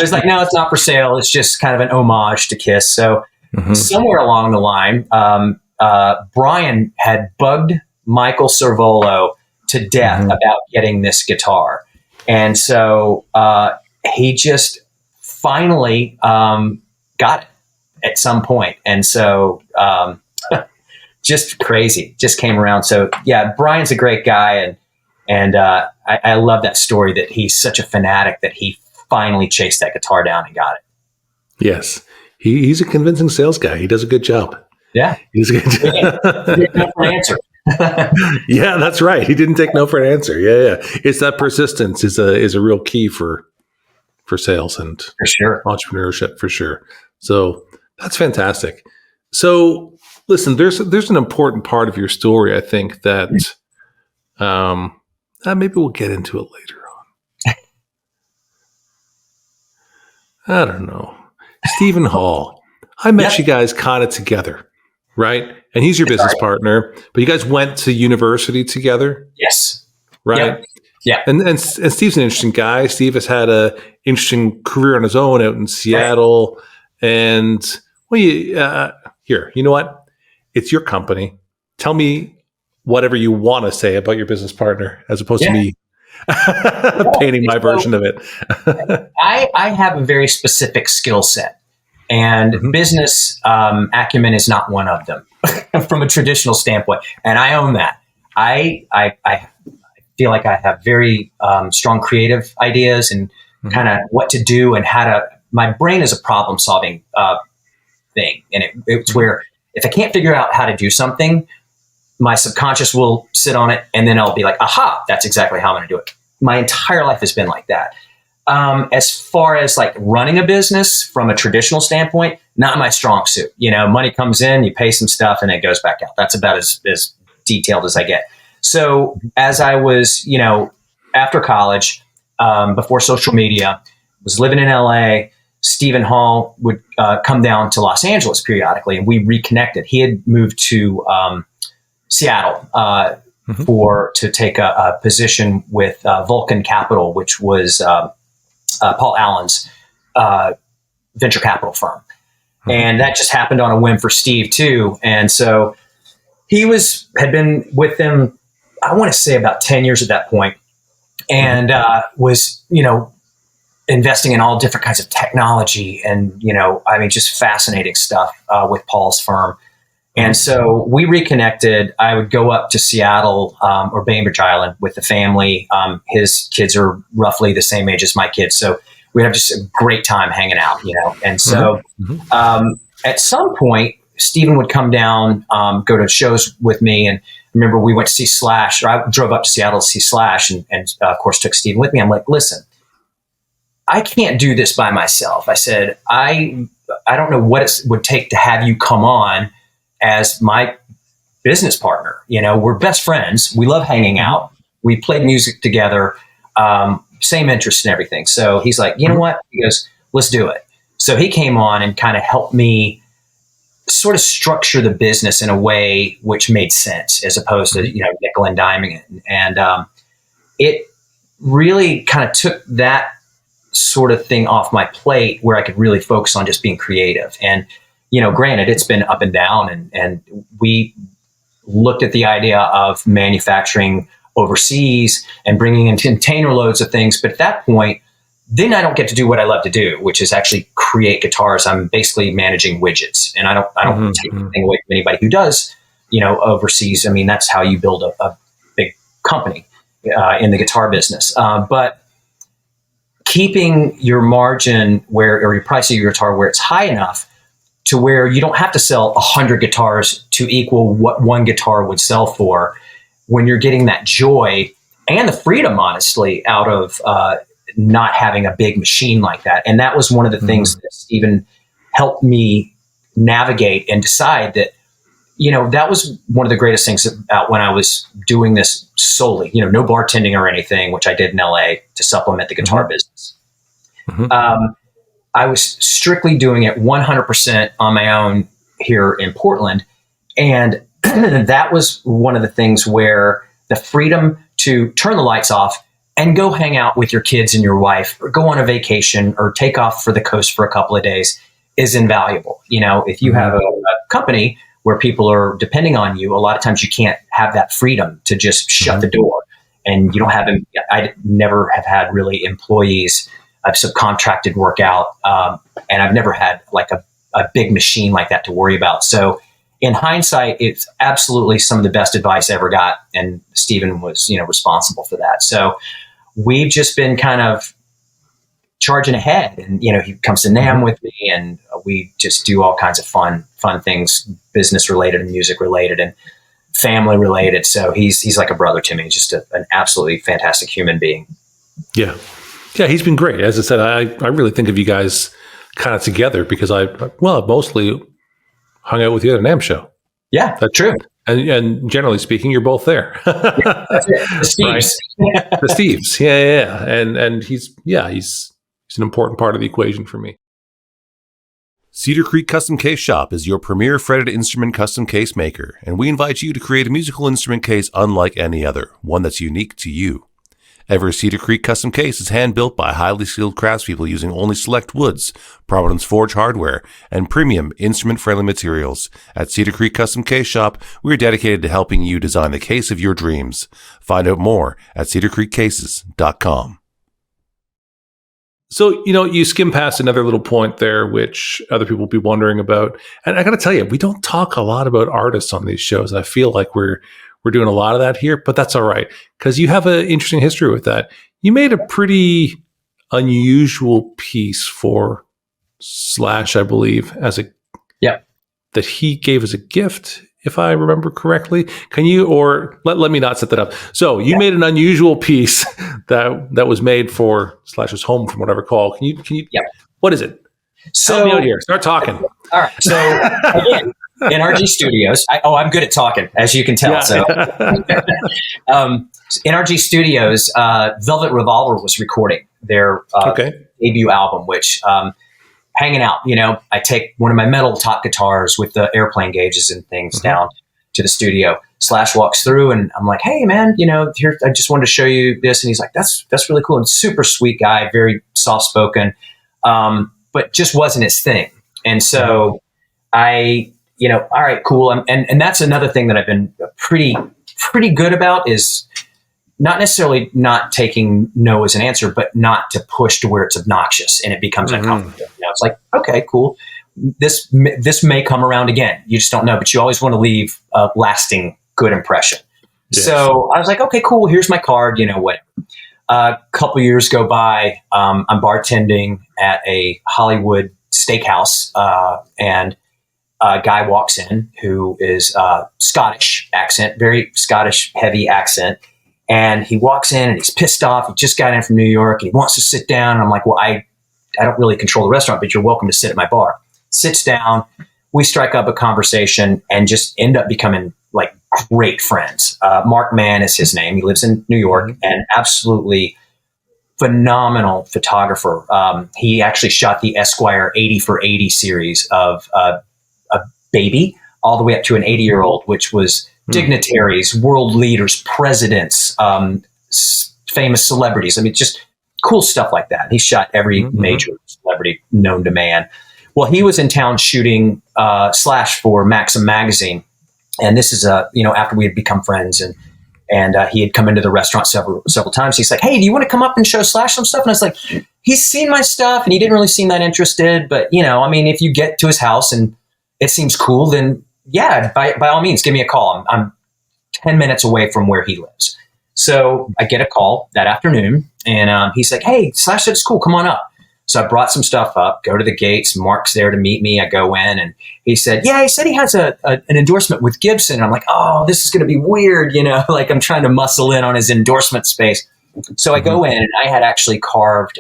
it's like, no, it's not for sale. It's just kind of an homage to Kiss. So somewhere along the line, Brian had bugged Michael Cervolo to death about getting this guitar. And so he just finally got it. at some point. And so, just crazy, just came around. So yeah, Brian's a great guy. And I love that story that he's such a fanatic that he finally chased that guitar down and got it. Yes. He's a convincing sales guy. He does a good job. Yeah. He does a good job. He didn't know for an answer. Yeah, that's right. He didn't take no for an answer. Yeah. It's that persistence is a real key for sales and For sure. entrepreneurship, for sure. So that's fantastic. So listen, there's an important part of your story, I think, that maybe we'll get into it later on. I don't know. Stephen Hall. I met you guys kind of together, right? And he's your business partner, but you guys went to university together? Yes. Right? Yep. Yeah. And Steve's an interesting guy. Steve has had a interesting career on his own out in Seattle. Right. And here, you know what? It's your company. Tell me whatever you want to say about your business partner, as opposed to me painting my version of it. I have a very specific skill set, and business acumen is not one of them from a traditional standpoint. And I own that. I feel like I have very strong creative ideas and kind of what to do and how to. My brain is a problem solving thing, and it's where if I can't figure out how to do something, my subconscious will sit on it, and then I'll be like, aha, that's exactly how I'm going to do it. My entire life has been like that. As far as like running a business from a traditional standpoint, not my strong suit. You know, money comes in, you pay some stuff, and it goes back out. That's about as detailed as I get. So as I was, after college, before social media, was living in LA, Stephen Hall would come down to Los Angeles periodically, and we reconnected. He had moved to Seattle to take a position with Vulcan Capital, which was Paul Allen's venture capital firm. And that just happened on a whim for Steve too. And so he had been with them, I want to say about 10 years at that point, and was, investing in all different kinds of technology and, just fascinating stuff with Paul's firm. And so we reconnected. I would go up to Seattle or Bainbridge Island with the family. His kids are roughly the same age as my kids. So we'd have just a great time hanging out, And so at some point, Stephen would come down, go to shows with me. And I remember we went to see Slash, or I drove up to Seattle to see Slash and of course, took Stephen with me. I'm like, listen, I can't do this by myself. I said, I don't know what it would take to have you come on as my business partner. We're best friends. We love hanging out. We played music together, same interests and everything. So he's like, you know what? He goes, let's do it. So he came on and kind of helped me sort of structure the business in a way which made sense as opposed to, nickel and diming it. And it really kind of took that sort of thing off my plate where I could really focus on just being creative. And, granted, it's been up and down, and we looked at the idea of manufacturing overseas and bringing in container loads of things. But at that point, then I don't get to do what I love to do, which is actually create guitars. I'm basically managing widgets, and I don't take anything away from anybody who does, overseas. I mean, that's how you build a big company in the guitar business. But keeping your margin or your price of your guitar where it's high enough to where you don't have to sell 100 guitars to equal what one guitar would sell for, when you're getting that joy and the freedom, honestly, out of not having a big machine like that. And that was one of the things that Stephen helped me navigate and decide that, that was one of the greatest things about when I was doing this solely, no bartending or anything, which I did in LA to supplement the guitar business. I was strictly doing it 100% on my own here in Portland. And that was one of the things where the freedom to turn the lights off and go hang out with your kids and your wife, or go on a vacation, or take off for the coast for a couple of days is invaluable. If you have a company where people are depending on you, a lot of times you can't have that freedom to just shut the door. And you don't have them. I never have had really employees. I've subcontracted work out, and I've never had like a a big machine like that to worry about. So in hindsight, it's absolutely some of the best advice I ever got. And Stephen was, responsible for that. So we've just been kind of charging ahead, and, he comes to NAMM with me, and we just do all kinds of fun things, business related and music related and family related. So he's like a brother to me, just an absolutely fantastic human being. Yeah. Yeah. He's been great. As I said, I really think of you guys kind of together because I've mostly hung out with you at an NAMM show. Yeah, that's true. And generally speaking, you're both there. Yeah, that's it. The Steves. Right? The Steves. Yeah. And he's an important part of the equation for me. Cedar Creek Custom Case Shop is your premier fretted instrument custom case maker, and we invite you to create a musical instrument case unlike any other, one that's unique to you. Every Cedar Creek custom case is hand-built by highly skilled craftspeople using only select woods, Prominence Forge hardware, and premium instrument-friendly materials. At Cedar Creek Custom Case Shop, we are dedicated to helping you design the case of your dreams. Find out more at cedarcreekcases.com. So, you skim past another little point there, which other people will be wondering about. And I got to tell you, we don't talk a lot about artists on these shows. I feel like we're doing a lot of that here, but that's all right, because you have an interesting history with that. You made a pretty unusual piece for Slash, I believe, that he gave as a gift, if I remember correctly. Can you, or let me not set that up. So you made an unusual piece that was made for Slash's home from whatever call. Can you? What is it? So help me out here. Start talking. All right. So again, NRG Studios. I'm good at talking, as you can tell. Yeah. So NRG Studios, Velvet Revolver was recording their debut album, which hanging out, I take one of my metal top guitars with the airplane gauges and things down to the studio. Slash walks through, and I'm like, "Hey, man, here, I just wanted to show you this." And he's like, "That's really cool." And super sweet guy, very soft spoken, but just wasn't his thing. And so I, all right, cool. And that's another thing that I've been pretty good about, is not necessarily not taking no as an answer, but not to push to where it's obnoxious and it becomes uncomfortable. It's like, okay, cool. This may come around again. You just don't know, but you always want to leave a lasting good impression. Yes. So I was like, okay, cool. Here's my card, whatever. A couple years go by. I'm bartending at a Hollywood steakhouse, and a guy walks in who is Scottish accent, very Scottish heavy accent. And he walks in and he's pissed off. He just got in from New York and he wants to sit down. And I'm like, well, I don't really control the restaurant, but you're welcome to sit at my bar. Sits down. We strike up a conversation and just end up becoming like great friends. Mark Mann is his name. He lives in New York and absolutely phenomenal photographer. He actually shot the Esquire 80 for 80 series of a baby all the way up to an 80-year-old, which was dignitaries, world leaders, presidents, famous celebrities. I mean, just cool stuff like that. He shot every major celebrity known to man. Well, he was in town shooting Slash for Maxim magazine. And this is, after we had become friends, and he had come into the restaurant several times. He's like, "Hey, do you want to come up and show Slash some stuff?" And I was like, he's seen my stuff and he didn't really seem that interested. But, if you get to his house and it seems cool, then yeah, by all means, give me a call. I'm 10 minutes away from where he lives. So I get a call that afternoon, and he's like, "Hey, Slash said it's cool. Come on up." So I brought some stuff up, go to the gates. Mark's there to meet me. I go in, and he said, he said he has an endorsement with Gibson. And I'm like, oh, this is going to be weird. Like I'm trying to muscle in on his endorsement space. So I go in, and I had actually carved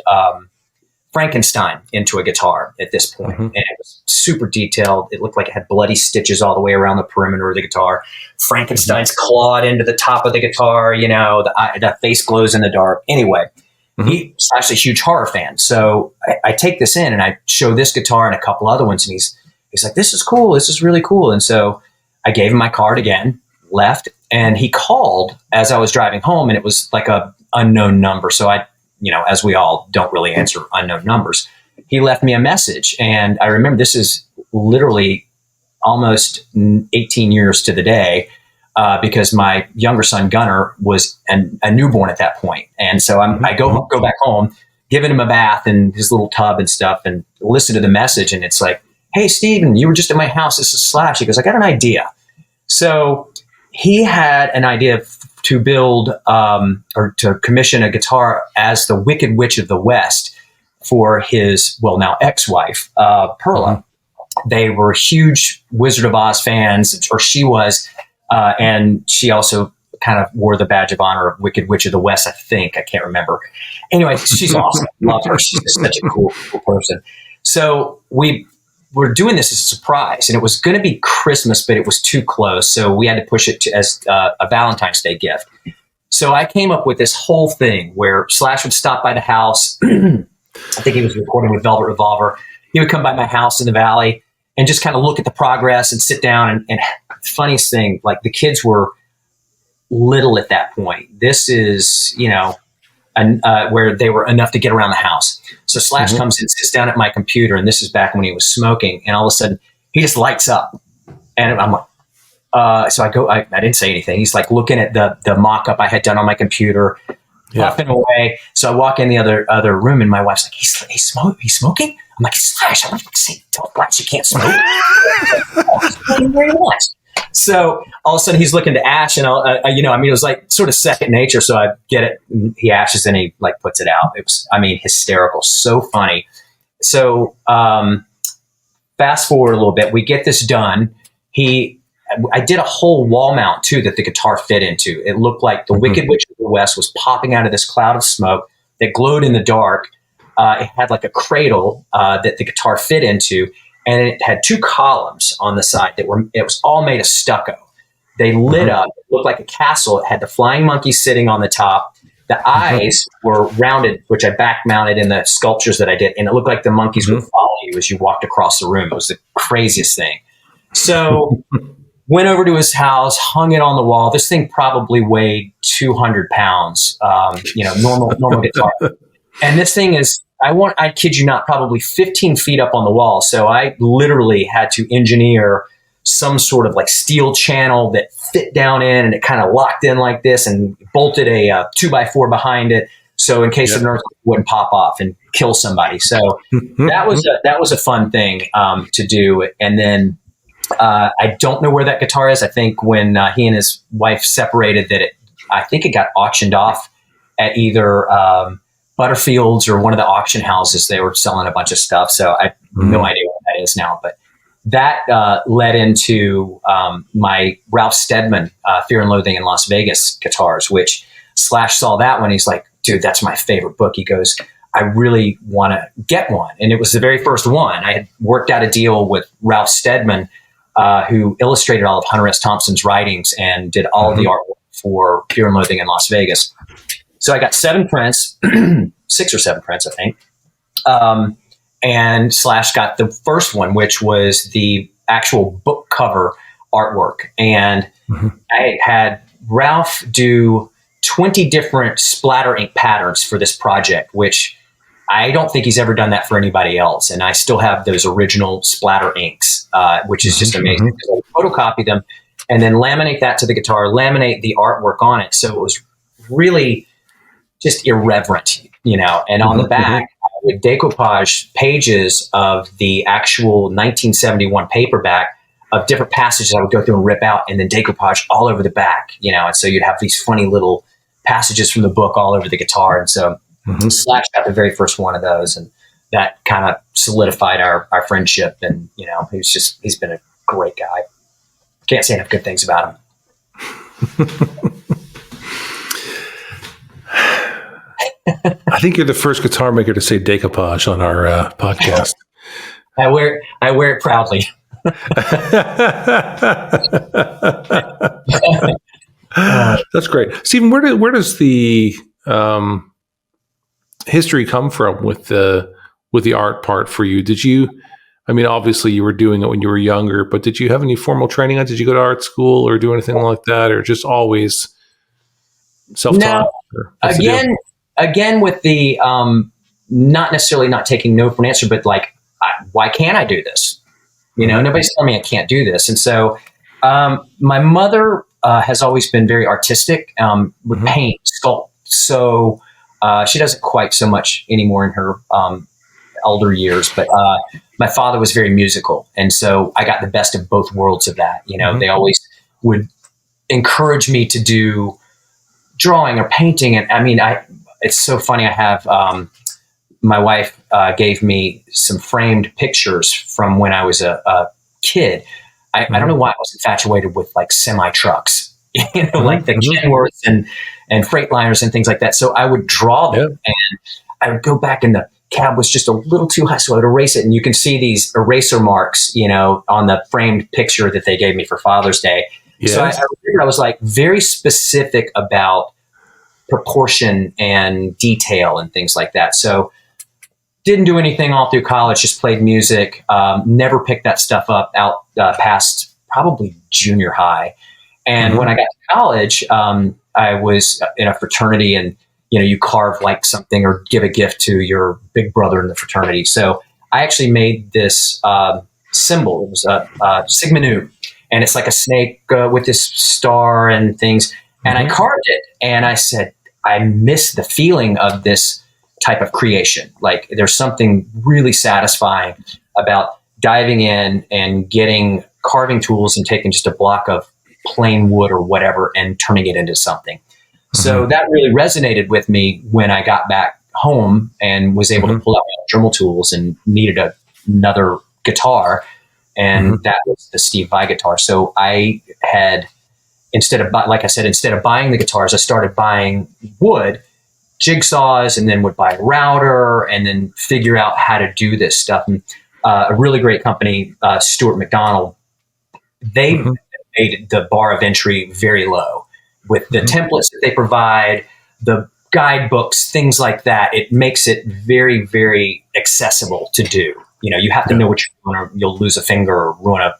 Frankenstein into a guitar at this point. And it was super detailed. It looked like it had bloody stitches all the way around the perimeter of the guitar. Frankenstein's clawed into the top of the guitar. The face glows in the dark. Anyway, he's actually a huge horror fan. So I take this in and I show this guitar and a couple other ones. And he's like, "This is cool. This is really cool." And so I gave him my card again, left, and he called as I was driving home, and it was like a unknown number. So I, as we all don't really answer unknown numbers, he left me a message. And I remember this is literally almost 18 years to the day, because my younger son Gunnar was a newborn at that point. And so I go back home, giving him a bath in his little tub and stuff, and listen to the message. And it's like, hey, Steven, you were just at my house. This is Slash. He goes, I got an idea. So he had an idea to build or to commission a guitar as the Wicked Witch of the West for his, well, now ex-wife, Perla. Mm-hmm. They were huge Wizard of Oz fans, or she was, and she also kind of wore the badge of honor of Wicked Witch of the West, I think. I can't remember. Anyway, she's awesome. Love her. She's just such a cool person. So we were doing this as a surprise, and it was going to be Christmas, but it was too close. So we had to push it as a Valentine's Day gift. So I came up with this whole thing where Slash would stop by the house. I think he was recording with Velvet Revolver. He would come by my house in the Valley and just kind of look at the progress and sit down. And funniest thing, like the kids were little at that point. This is, where they were enough to get around the house. So Slash mm-hmm. comes in, sits down at my computer, and this is back when he was smoking. And all of a sudden, he just lights up. And I'm like, so I didn't say anything. He's like looking at the mock-up I had done on my computer, puffing away. So I walk in the other room, and my wife's like, he's smoking? I'm like, Slash, I'm like, don't Slash, you can't smoke. He's smoking where he wants. So all of a sudden he's looking to ash, and it was like sort of second nature. So I get it. He ashes and he like puts it out. It was, hysterical, so funny. So fast forward a little bit, we get this done. I did a whole wall mount too that the guitar fit into. It looked like the mm-hmm. Wicked Witch of the West was popping out of this cloud of smoke that glowed in the dark. It had like a cradle that the guitar fit into. And it had two columns on the side it was all made of stucco. They lit up, it looked like a castle. It had the flying monkey sitting on the top. The eyes were rounded, which I back mounted in the sculptures that I did. And it looked like the monkeys would follow you as you walked across the room. It was the craziest thing. So went over to his house, hung it on the wall. This thing probably weighed 200 pounds, normal guitar. And this thing is, I kid you not, probably 15 feet up on the wall. So I literally had to engineer some sort of like steel channel that fit down in, and it kind of locked in like this, and bolted a 2x4 behind it. So in case of an earthquake, it wouldn't pop off and kill somebody. So that was a fun thing to do. And then I don't know where that guitar is. I think when he and his wife separated, I think it got auctioned off at either Butterfield's or one of the auction houses. They were selling a bunch of stuff. So I have no idea what that is now, but that led into my Ralph Steadman, Fear and Loathing in Las Vegas guitars, which Slash saw that one. He's like, dude, that's my favorite book. He goes, I really want to get one. And it was the very first one. I had worked out a deal with Ralph Steadman, who illustrated all of Hunter S. Thompson's writings and did all of the artwork for Fear and Loathing in Las Vegas. So I got 7 prints, 6 or 7 prints, I think. And Slash got the first one, which was the actual book cover artwork. And I had Ralph do 20 different splatter ink patterns for this project, which I don't think he's ever done that for anybody else. And I still have those original splatter inks, which is just amazing. So I photocopy them and then laminate that to the guitar, laminate the artwork on it. So it was really just irreverent, and on the back, I would decoupage pages of the actual 1971 paperback of different passages I would go through and rip out, and then decoupage all over the back, and so you'd have these funny little passages from the book all over the guitar. And so Slash got the very first one of those, and that kind of solidified our friendship. And, he's been a great guy. Can't say enough good things about him. I think you're the first guitar maker to say decoupage on our podcast. I wear it proudly. That's great, Stephen. Where does the history come from with the art part for you? Did you? Obviously you were doing it when you were younger, but did you have any formal training? Did you go to art school or do anything like that, or just always self-taught? No. Again, with the not necessarily not taking no for an answer, but like, why can't I do this? Nobody's telling me I can't do this. And so my mother has always been very artistic with paint, sculpt. So she doesn't quite so much anymore in her older years, but my father was very musical. And so I got the best of both worlds of that. They always would encourage me to do drawing or painting. And I mean, it's so funny. I have, my wife gave me some framed pictures from when I was a kid. I don't know why I was infatuated with like semi trucks, like the Kenworths and Freightliners and things like that. So I would draw them, and I would go back, and the cab was just a little too high, so I would erase it. And you can see these eraser marks, on the framed picture that they gave me for Father's Day. Yes. So I was like very specific about proportion and detail and things like that. So didn't do anything all through college, just played music. Never picked that stuff up out past probably junior high. And when I got to college, I was in a fraternity, and you carve like something or give a gift to your big brother in the fraternity. So I actually made this symbol. It was a Sigma Nu, and it's like a snake with this star and things. And I carved it, and I said, I miss the feeling of this type of creation. Like there's something really satisfying about diving in and getting carving tools and taking just a block of plain wood or whatever and turning it into something. So that really resonated with me when I got back home and was able to pull out my Dremel tools and needed another guitar. And that was the Steve Vai guitar. So I had, instead of buying the guitars, I started buying wood, jigsaws, and then would buy a router and then figure out how to do this stuff. And a really great company, Stuart McDonald, they made the bar of entry very low with the templates that they provide, the guidebooks, things like that. It makes it very, very accessible to do. You have to know what you're doing, or you'll lose a finger or ruin a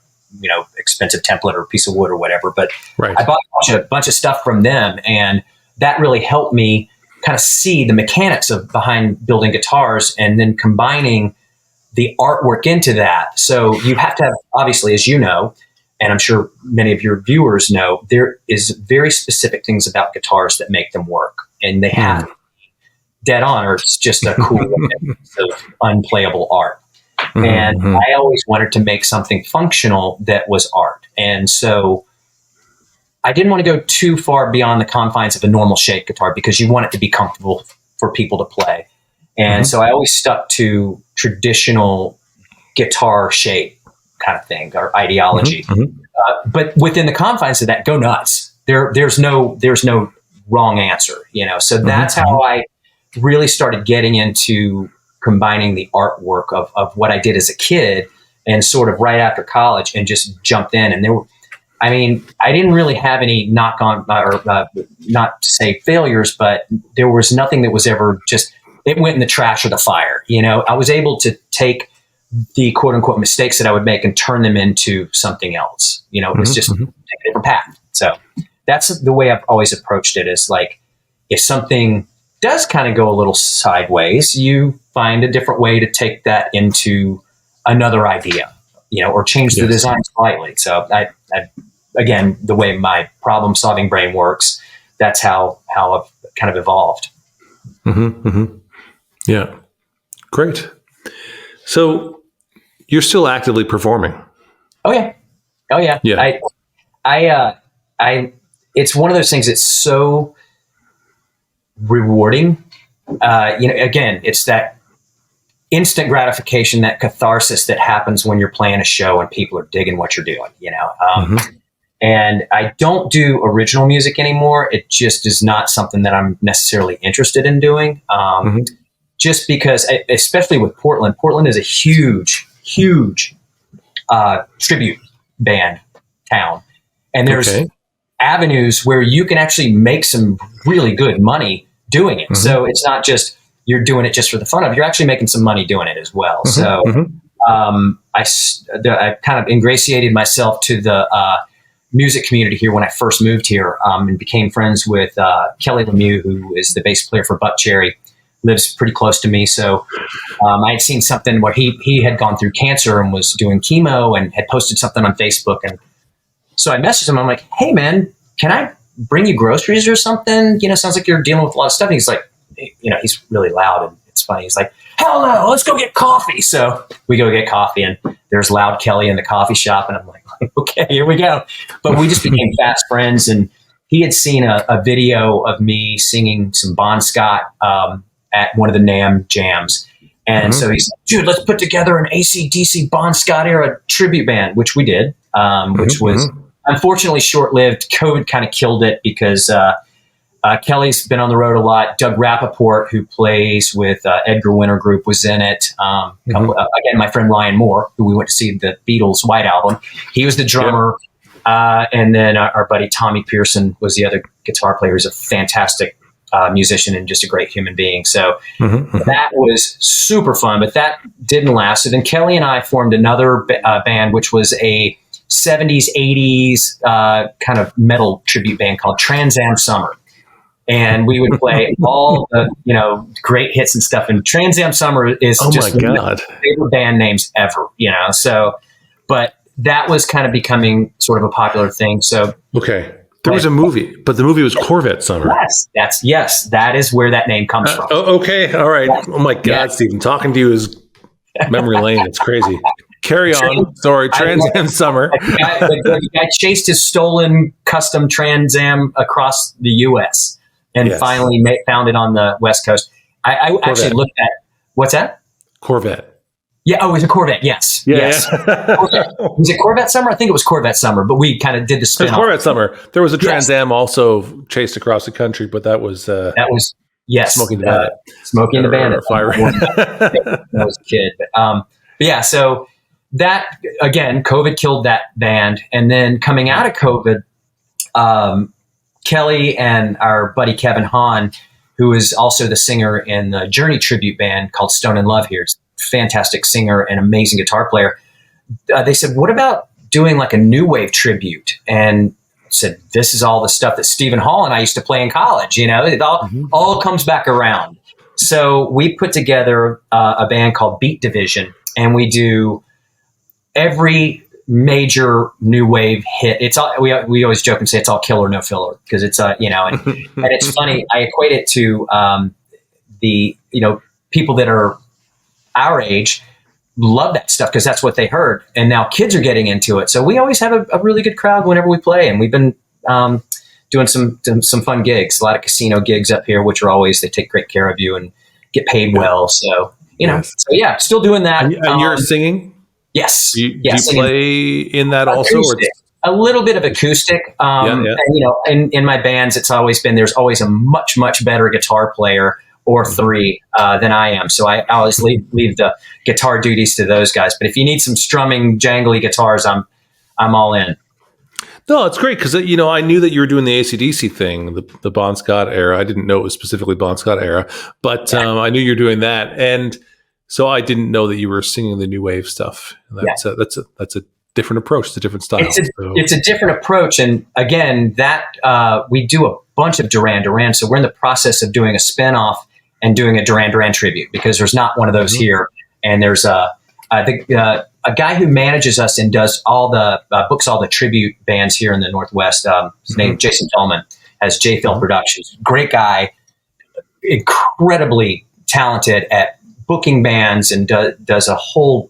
expensive template or a piece of wood or whatever. But I bought a bunch of stuff from them, and that really helped me kind of see the mechanics behind building guitars and then combining the artwork into that. So you have to have, obviously, as you know, and I'm sure many of your viewers know, there is very specific things about guitars that make them work, and they have to be dead on, or it's just a cool piece of unplayable art. And I always wanted to make something functional that was art. And so I didn't want to go too far beyond the confines of a normal shaped guitar, because you want it to be comfortable for people to play. And so I always stuck to traditional guitar shape kind of thing, or ideology. But within the confines of that, go nuts. There's no wrong answer, So that's how I really started getting into combining the artwork of what I did as a kid and sort of right after college, and just jumped in. And I didn't really have any knock on, or not to say failures, but there was nothing that was ever just, it went in the trash or the fire. I was able to take the quote unquote mistakes that I would make and turn them into something else. It was just take a different path. So that's the way I've always approached it, is like, if something does kind of go a little sideways, you find a different way to take that into another idea, or change the design slightly. So I again, the way my problem solving brain works, that's how I've kind of evolved. Yeah. Great. So you're still actively performing. Oh yeah. Yeah. I it's one of those things that's so rewarding. Again, it's that instant gratification, that catharsis that happens when you're playing a show and people are digging what you're doing, And I don't do original music anymore. It just is not something that I'm necessarily interested in doing. Just because, especially with Portland is a huge tribute band town. And there's avenues where you can actually make some really good money doing it. So it's not just you're doing it just for the fun of it. You're actually making some money doing it as well. So I kind of ingratiated myself to the music community here when I first moved here, and became friends with Kelly Lemieux, who is the bass player for Buck Cherry, lives pretty close to me. So I had seen something where he had gone through cancer and was doing chemo, and had posted something on Facebook. And so I messaged him. I'm like, hey man, can I bring you groceries or something? Sounds like you're dealing with a lot of stuff. And he's like, he's really loud and it's funny. He's like, hell no, let's go get coffee. So we go get coffee, and there's Loud Kelly in the coffee shop. And I'm like, okay, here we go. But we just became fast friends. And he had seen a video of me singing some Bon Scott at one of the NAMM jams. And so he's like, dude, let's put together an AC/DC Bon Scott era tribute band, which we did, which was unfortunately short-lived. COVID kind of killed it because Kelly's been on the road a lot. Doug Rappaport, who plays with Edgar Winter Group, was in it. Again, my friend Ryan Moore, who we went to see the Beatles' White Album, he was the drummer. And then our buddy Tommy Pearson was the other guitar player. He's a fantastic musician and just a great human being. So that was super fun, but that didn't last. So then Kelly and I formed another band, which was a 70s, 80s kind of metal tribute band called Trans Am Summer. And we would play all the, great hits and stuff. And Trans Am Summer is just one of my favorite band names ever, So, but that was kind of becoming sort of a popular thing. So, okay. There was a movie, but the movie was Corvette Summer. Yes, that is where that name comes from. Okay, all right. Yes. Oh my God, Stephen, talking to you is memory lane. It's crazy. Carry on. Sorry, Trans Am Summer. The guy chased his stolen custom Trans Am across the U.S. and finally found it on the West Coast. I actually looked at what's that? Corvette. Yeah. Oh, it was a Corvette. Yes. Yes. Was it Corvette Summer? I think it was Corvette Summer, but we kind of did the spin-off. Corvette Summer. There was a Trans Am also chased across the country, but that was Smoking the Bandit. Smoking the Bandit. When I was a kid. But yeah, so that, again, COVID killed that band. And then coming out of COVID, Kelly and our buddy Kevin Hahn, who is also the singer in the Journey tribute band called Stone in Love here, fantastic singer and amazing guitar player. They said, what about doing like a new wave tribute? And said, this is all the stuff that Stephen Hall and I used to play in college. It all comes back around. So we put together a band called Beat Division, and we do every major new wave hit. It's all, we always joke and say it's all killer, no filler, because it's and it's funny. I equate it to the people that are our age love that stuff because that's what they heard, and now kids are getting into it. So we always have a really good crowd whenever we play, and we've been doing some fun gigs, a lot of casino gigs up here, which are always, they take great care of you and get paid well. So still doing that. And you're singing? Yes. Do you play in that also? Or a little bit of acoustic. And, in my bands, it's always been, there's always a much, much better guitar player or three than I am. So I always leave the guitar duties to those guys. But if you need some strumming, jangly guitars, I'm all in. No, it's great because, I knew that you were doing the AC/DC thing, the Bon Scott era. I didn't know it was specifically Bon Scott era, but I knew you were doing that. And so I didn't know that you were singing the new wave stuff. That's a different approach. It's a different style. It's a different approach. And again, that we do a bunch of Duran Duran. So we're in the process of doing a spinoff and doing a Duran Duran tribute because there's not one of those here. And there's a guy who manages us and does all the books, all the tribute bands here in the Northwest. His name is Jason Tillman, has J-Phil Productions. Great guy, incredibly talented at booking bands, and does a whole,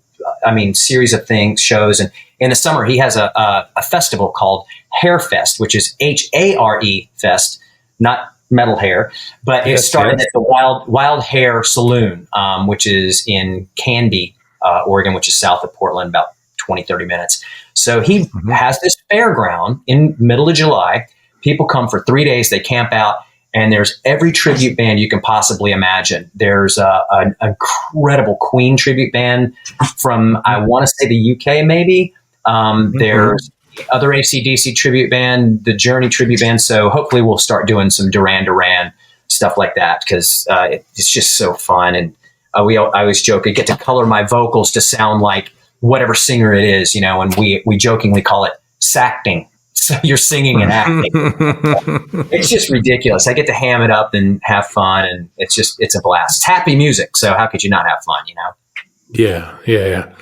series of shows. And in the summer, he has a festival called Hair Fest, which is HARE Fest, not metal hair, but it started at the Wild Hair Saloon, which is in Canby, Oregon, which is south of Portland, about 20, 30 minutes. So he has this fairground in middle of July. People come for 3 days. They camp out, and there's every tribute band you can possibly imagine. There's an incredible Queen tribute band from, I want to say, the UK, maybe. There's other AC/DC tribute band, the Journey tribute band. So hopefully we'll start doing some Duran Duran stuff like that because it's just so fun. And I always joke, I get to color my vocals to sound like whatever singer it is, and we jokingly call it sacting. So you're singing and acting. It's just ridiculous. I get to ham it up and have fun, and it's a blast. It's happy music, so how could you not have fun, Yeah.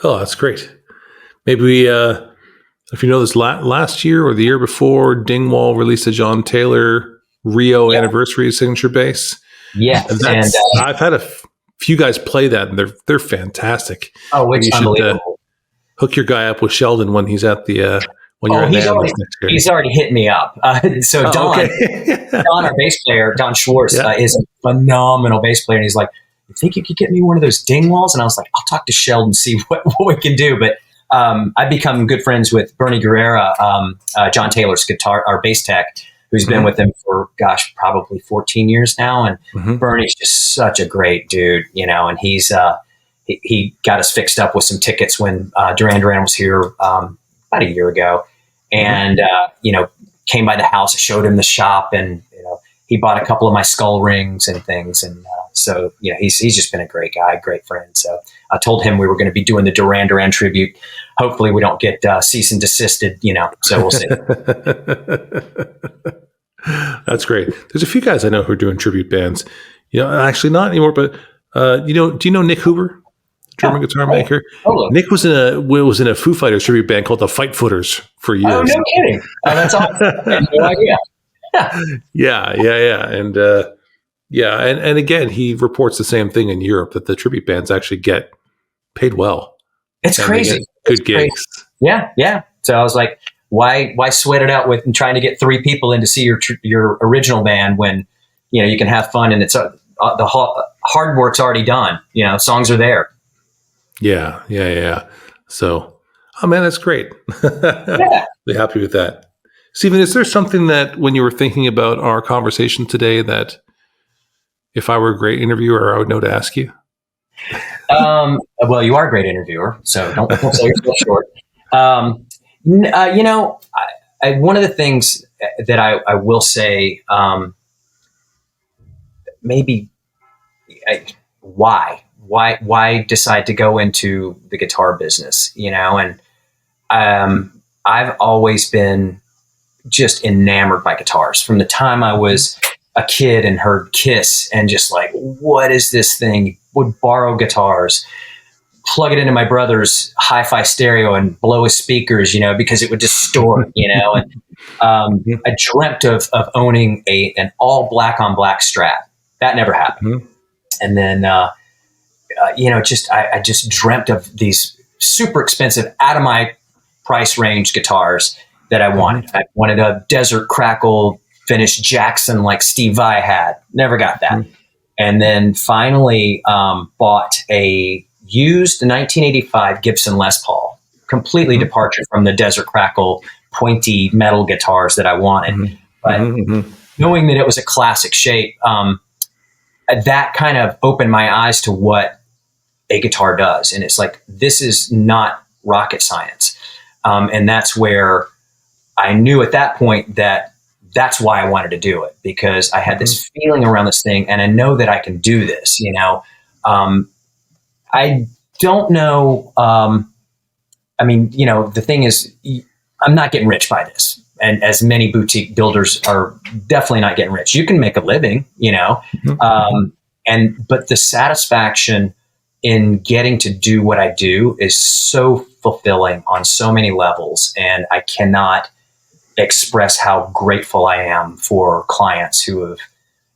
Oh, that's great. Maybe we, if you know this, last year or the year before, Dingwall released a John Taylor Rio anniversary signature bass. Yeah, and I've had few guys play that, and they're fantastic. Oh, it's unbelievable. Hook your guy up with Sheldon when he's at the when you're at NAMM next year. He's already hit me up. So Don, Don, our bass player, Don Schwartz, is a phenomenal bass player, and he's like, "You think you could get me one of those ding walls?" And I was like, "I'll talk to Sheldon, see what we can do." But I've become good friends with Bernie Guerrera, John Taylor's guitar, our bass tech, who's been with him for, probably 14 years now. And Bernie's just such a great dude, and he got us fixed up with some tickets when Duran Duran was here about a year ago. And, came by the house, I showed him the shop, and, he bought a couple of my skull rings and things. And so, he's just been a great guy, great friend. So I told him we were going to be doing the Duran Duran tribute. Hopefully we don't get cease and desisted, so we'll see. That's great. There's a few guys I know who are doing tribute bands, actually not anymore, but, do you know Nick Huber, German guitar maker? Totally. Nick was in a Foo Fighters tribute band called the Fight Footers for years. Oh, no kidding. Oh, that's awesome. I had no idea. Yeah. And again, he reports the same thing in Europe, that the tribute bands actually get paid well. It's crazy. Good gigs. Crazy. Yeah. So I was like, why sweat it out with trying to get 3 people in to see your original band when, you can have fun, and it's the hard work's already done. Songs are there. Yeah. So, oh man, that's great. Really happy with that. Stephen, is there something that when you were thinking about our conversation today that if I were a great interviewer, I would know to ask you? Well, you are a great interviewer, so don't sell yourself short. One of the things that I will say, why decide to go into the guitar business, and I've always been just enamored by guitars from the time I was a kid and heard Kiss and just like, what is this thing? Would borrow guitars, plug it into my brother's hi-fi stereo and blow his speakers, because it would distort, and I dreamt of owning an all black on black Strat. That never happened. And then, I just dreamt of these super expensive, out of my price range guitars that I wanted. I wanted a Desert Crackle finished Jackson like Steve Vai had. Never got that. And then finally bought a used 1985 Gibson Les Paul, completely departure from the Desert Crackle pointy metal guitars that I wanted. But knowing that it was a classic shape, that kind of opened my eyes to what a guitar does. And it's like, this is not rocket science. And that's where I knew at that point that that's why I wanted to do it, because I had this feeling around this thing, and I know that I can do this, I don't know. The thing is, I'm not getting rich by this. And as many boutique builders are definitely not getting rich. You can make a living, but the satisfaction in getting to do what I do is so fulfilling on so many levels. And I cannot express how grateful I am for clients who have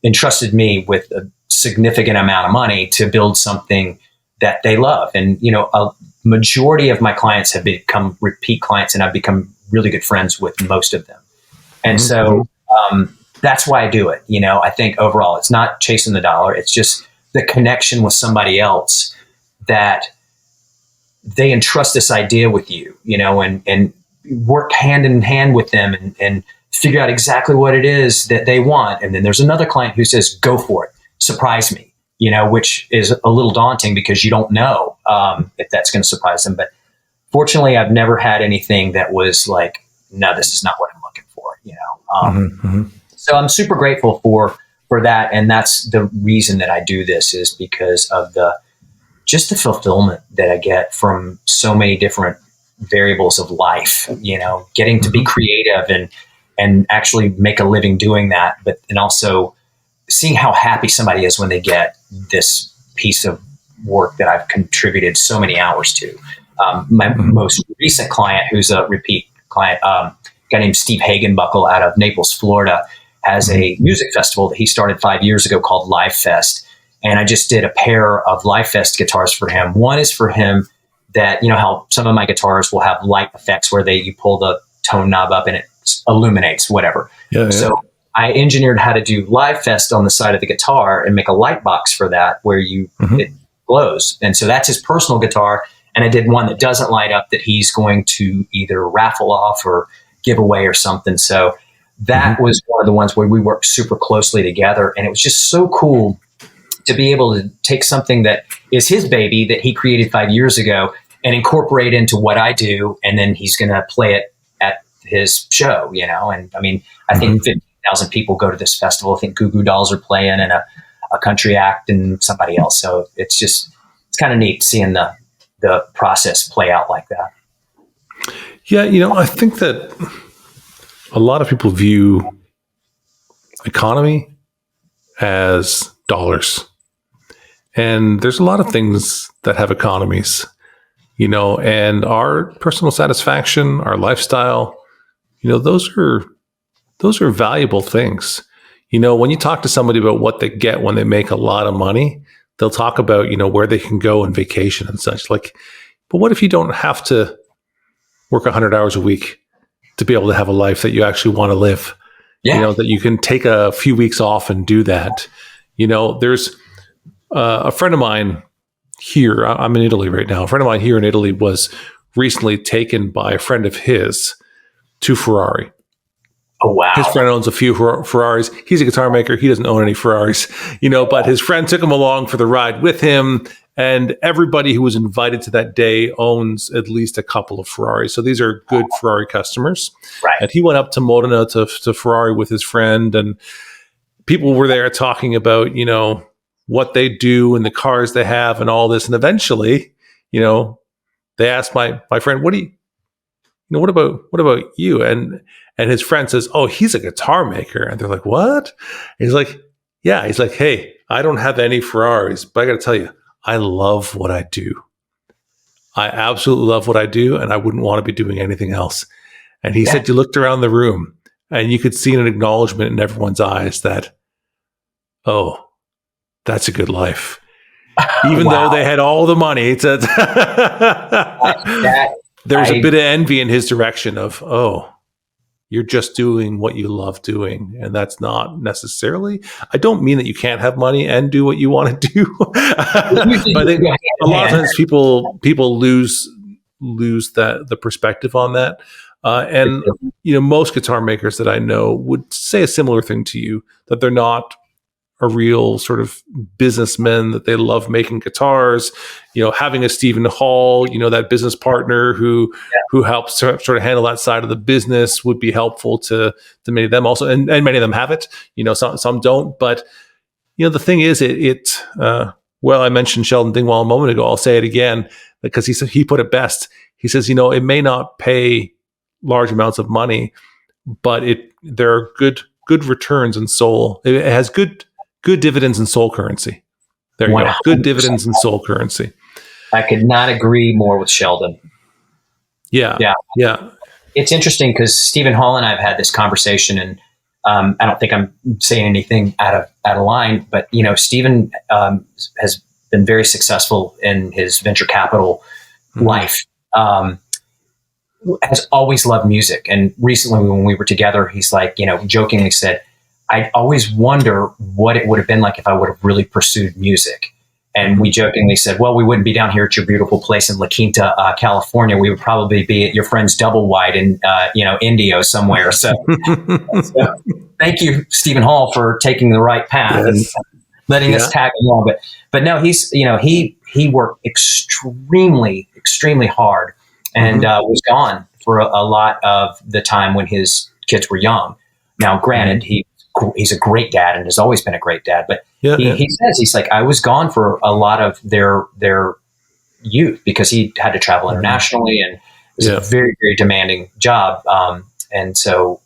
entrusted me with a significant amount of money to build something that they love. And, a majority of my clients have become repeat clients, and I've become really good friends with most of them. And so that's why I do it. I think overall it's not chasing the dollar. It's just the connection with somebody else that they entrust this idea with you, and work hand in hand with them and figure out exactly what it is that they want. And then there's another client who says, go for it, surprise me, which is a little daunting because you don't know if that's going to surprise them. But fortunately, I've never had anything that was like, no, this is not what I'm looking for, So I'm super grateful for that. And that's the reason that I do this, is because of the fulfillment that I get from so many different variables of life, getting to be creative and actually make a living doing that. And also seeing how happy somebody is when they get this piece of work that I've contributed so many hours to. My most recent client, who's a repeat client, a guy named Steve Hagenbuckle out of Naples, Florida, has a music festival that he started 5 years ago called Live Fest. And I just did a pair of Live Fest guitars for him. One is for him that, you know how some of my guitars will have light effects where you pull the tone knob up and it illuminates whatever. Yeah. So I engineered how to do Live Fest on the side of the guitar and make a light box for that where it glows. And so that's his personal guitar. And I did one that doesn't light up that he's going to either raffle off or give away or something. So that was one of the ones where we worked super closely together. And it was just so cool to be able to take something that is his baby that he created 5 years ago and incorporate into what I do. And then he's going to play it at his show, you know? And I mean, I think 50,000 people go to this festival. I think Goo Goo Dolls are playing and a country act and somebody else. So it's kind of neat seeing the process play out like that. Yeah. You know, I think that a lot of people view economy as dollars. And there's a lot of things that have economies, you know, and our personal satisfaction, our lifestyle, you know, those are valuable things. You know, when you talk to somebody about what they get when they make a lot of money, they'll talk about, you know, where they can go on vacation and such. Like, but what if you don't have to work 100 hours a week to be able to have a life that you actually want to live? Yeah. You know, that you can take a few weeks off and do that. You know, there's a friend of mine here. I'm in Italy right now. A friend of mine here in Italy was recently taken by a friend of his to Ferrari. Oh, wow. His friend owns a few Ferraris. He's a guitar maker. He doesn't own any Ferraris, you know, but his friend took him along for the ride with him. And everybody who was invited to that day owns at least a couple of Ferraris. So these are good Ferrari customers. Right. And he went up to Modena to Ferrari with his friend. And people were there talking about, you know, what they do and the cars they have and all this. And eventually, you know, they asked my friend, what about you? And his friend says, oh, he's a guitar maker. And they're like, what? And he's like, yeah. He's like, hey, I don't have any Ferraris, but I got to tell you, I love what I do. I absolutely love what I do. And I wouldn't want to be doing anything else. And he said, you looked around the room and you could see an acknowledgement in everyone's eyes that, oh, that's a good life. Even though they had all the money. There was a bit of envy in his direction of, oh, you're just doing what you love doing. And that's not necessarily, I don't mean that you can't have money and do what you want to do. But I think a lot of times people lose the perspective on that. And, you know, most guitar makers that I know would say a similar thing to you, that they're not a real sort of businessmen, that they love making guitars, you know, having a Stephen Hall, you know, that business partner who helps sort of handle that side of the business would be helpful to many of them also. And many of them have it, you know, some don't, but you know, the thing is well, I mentioned Sheldon Dingwall a moment ago. I'll say it again because he put it best. He says, you know, it may not pay large amounts of money, but there are good returns in soul. It has good dividends in soul currency. There you 100%. Go. Good dividends in soul currency. I could not agree more with Sheldon. Yeah. It's interesting because Stephen Hall and I have had this conversation, and I don't think I'm saying anything out of line, but you know, Stephen has been very successful in his venture capital life. Has always loved music, and recently when we were together, he's like, you know, jokingly said, I always wonder what it would have been like if I would have really pursued music. And we jokingly said, well, we wouldn't be down here at your beautiful place in La Quinta, California. We would probably be at your friend's double wide in, Indio somewhere. So thank you, Stephen Hall, for taking the right path and letting us tag along. But no, he's, you know, he worked extremely, extremely hard and was gone for a lot of the time when his kids were young. Now, granted, he's a great dad and has always been a great dad, but he says, he's like, I was gone for a lot of their youth because he had to travel internationally and it was a very, very demanding job. And so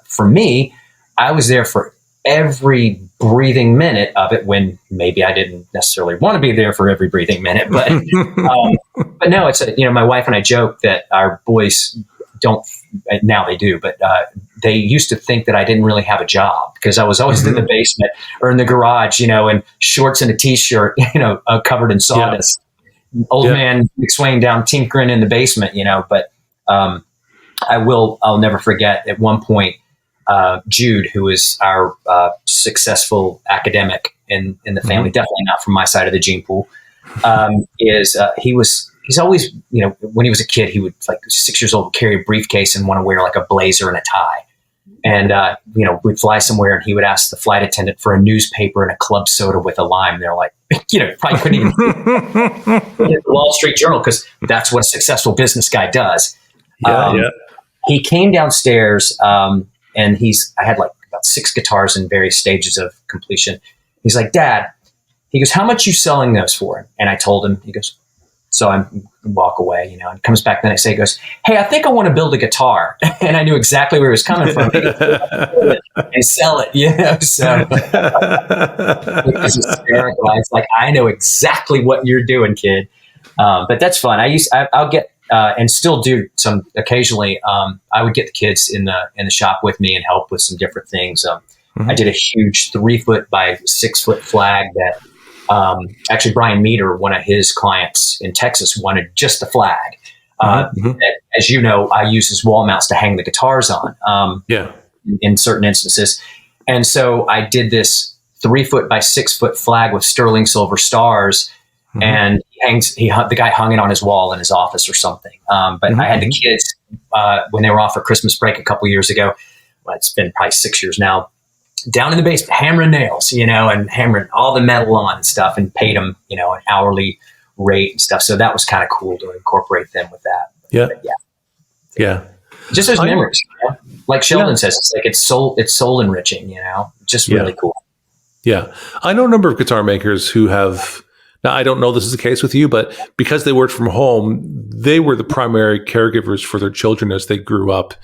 for me, I was there for every breathing minute of it when maybe I didn't necessarily want to be there for every breathing minute, but no, it's, you know, my wife and I joke that our boys don't, now they do, but they used to think that I didn't really have a job because I was always in the basement or in the garage, in shorts and a t-shirt, covered in sawdust. Old man McSwain down tinkering in the basement, but I'll never forget at one point, Jude, who is our successful academic in the family, definitely not from my side of the gene pool, he's always, when he was a kid, he would, like 6 years old, carry a briefcase and want to wear like a blazer and a tie. And, we'd fly somewhere and he would ask the flight attendant for a newspaper and a club soda with a lime. They're like, probably couldn't even the Wall Street Journal, because that's what a successful business guy does. He came downstairs and I had like about 6 guitars in various stages of completion. He's like, Dad, he goes, how much you selling those for? And I told him, he goes, so I walk away, and comes back the next day, he goes, hey, I think I want to build a guitar. And I knew exactly where he was coming from. And sell it, so it was hysterical. It's like, I know exactly what you're doing, kid. But that's fun. I'll get, and still do some occasionally. I would get the kids in the shop with me and help with some different things. I did a huge 3-foot by 6-foot flag that, actually Brian Meter, one of his clients in Texas, wanted just the flag. As you know, I use his wall mounts to hang the guitars on, in certain instances. And so I did this 3-foot by 6-foot flag with sterling silver stars, and the guy hung it on his wall in his office or something. But I had the kids, when they were off for Christmas break a couple years ago, well, it's been probably 6 years now, down in the basement, hammering nails, and hammering all the metal on and stuff, and paid them, an hourly rate and stuff. So that was kind of cool to incorporate them with that. Yeah. Just those memories, like Sheldon says, it's like it's soul enriching, just really cool. Yeah. I know a number of guitar makers who have, now I don't know this is the case with you, but because they worked from home, they were the primary caregivers for their children as they grew up.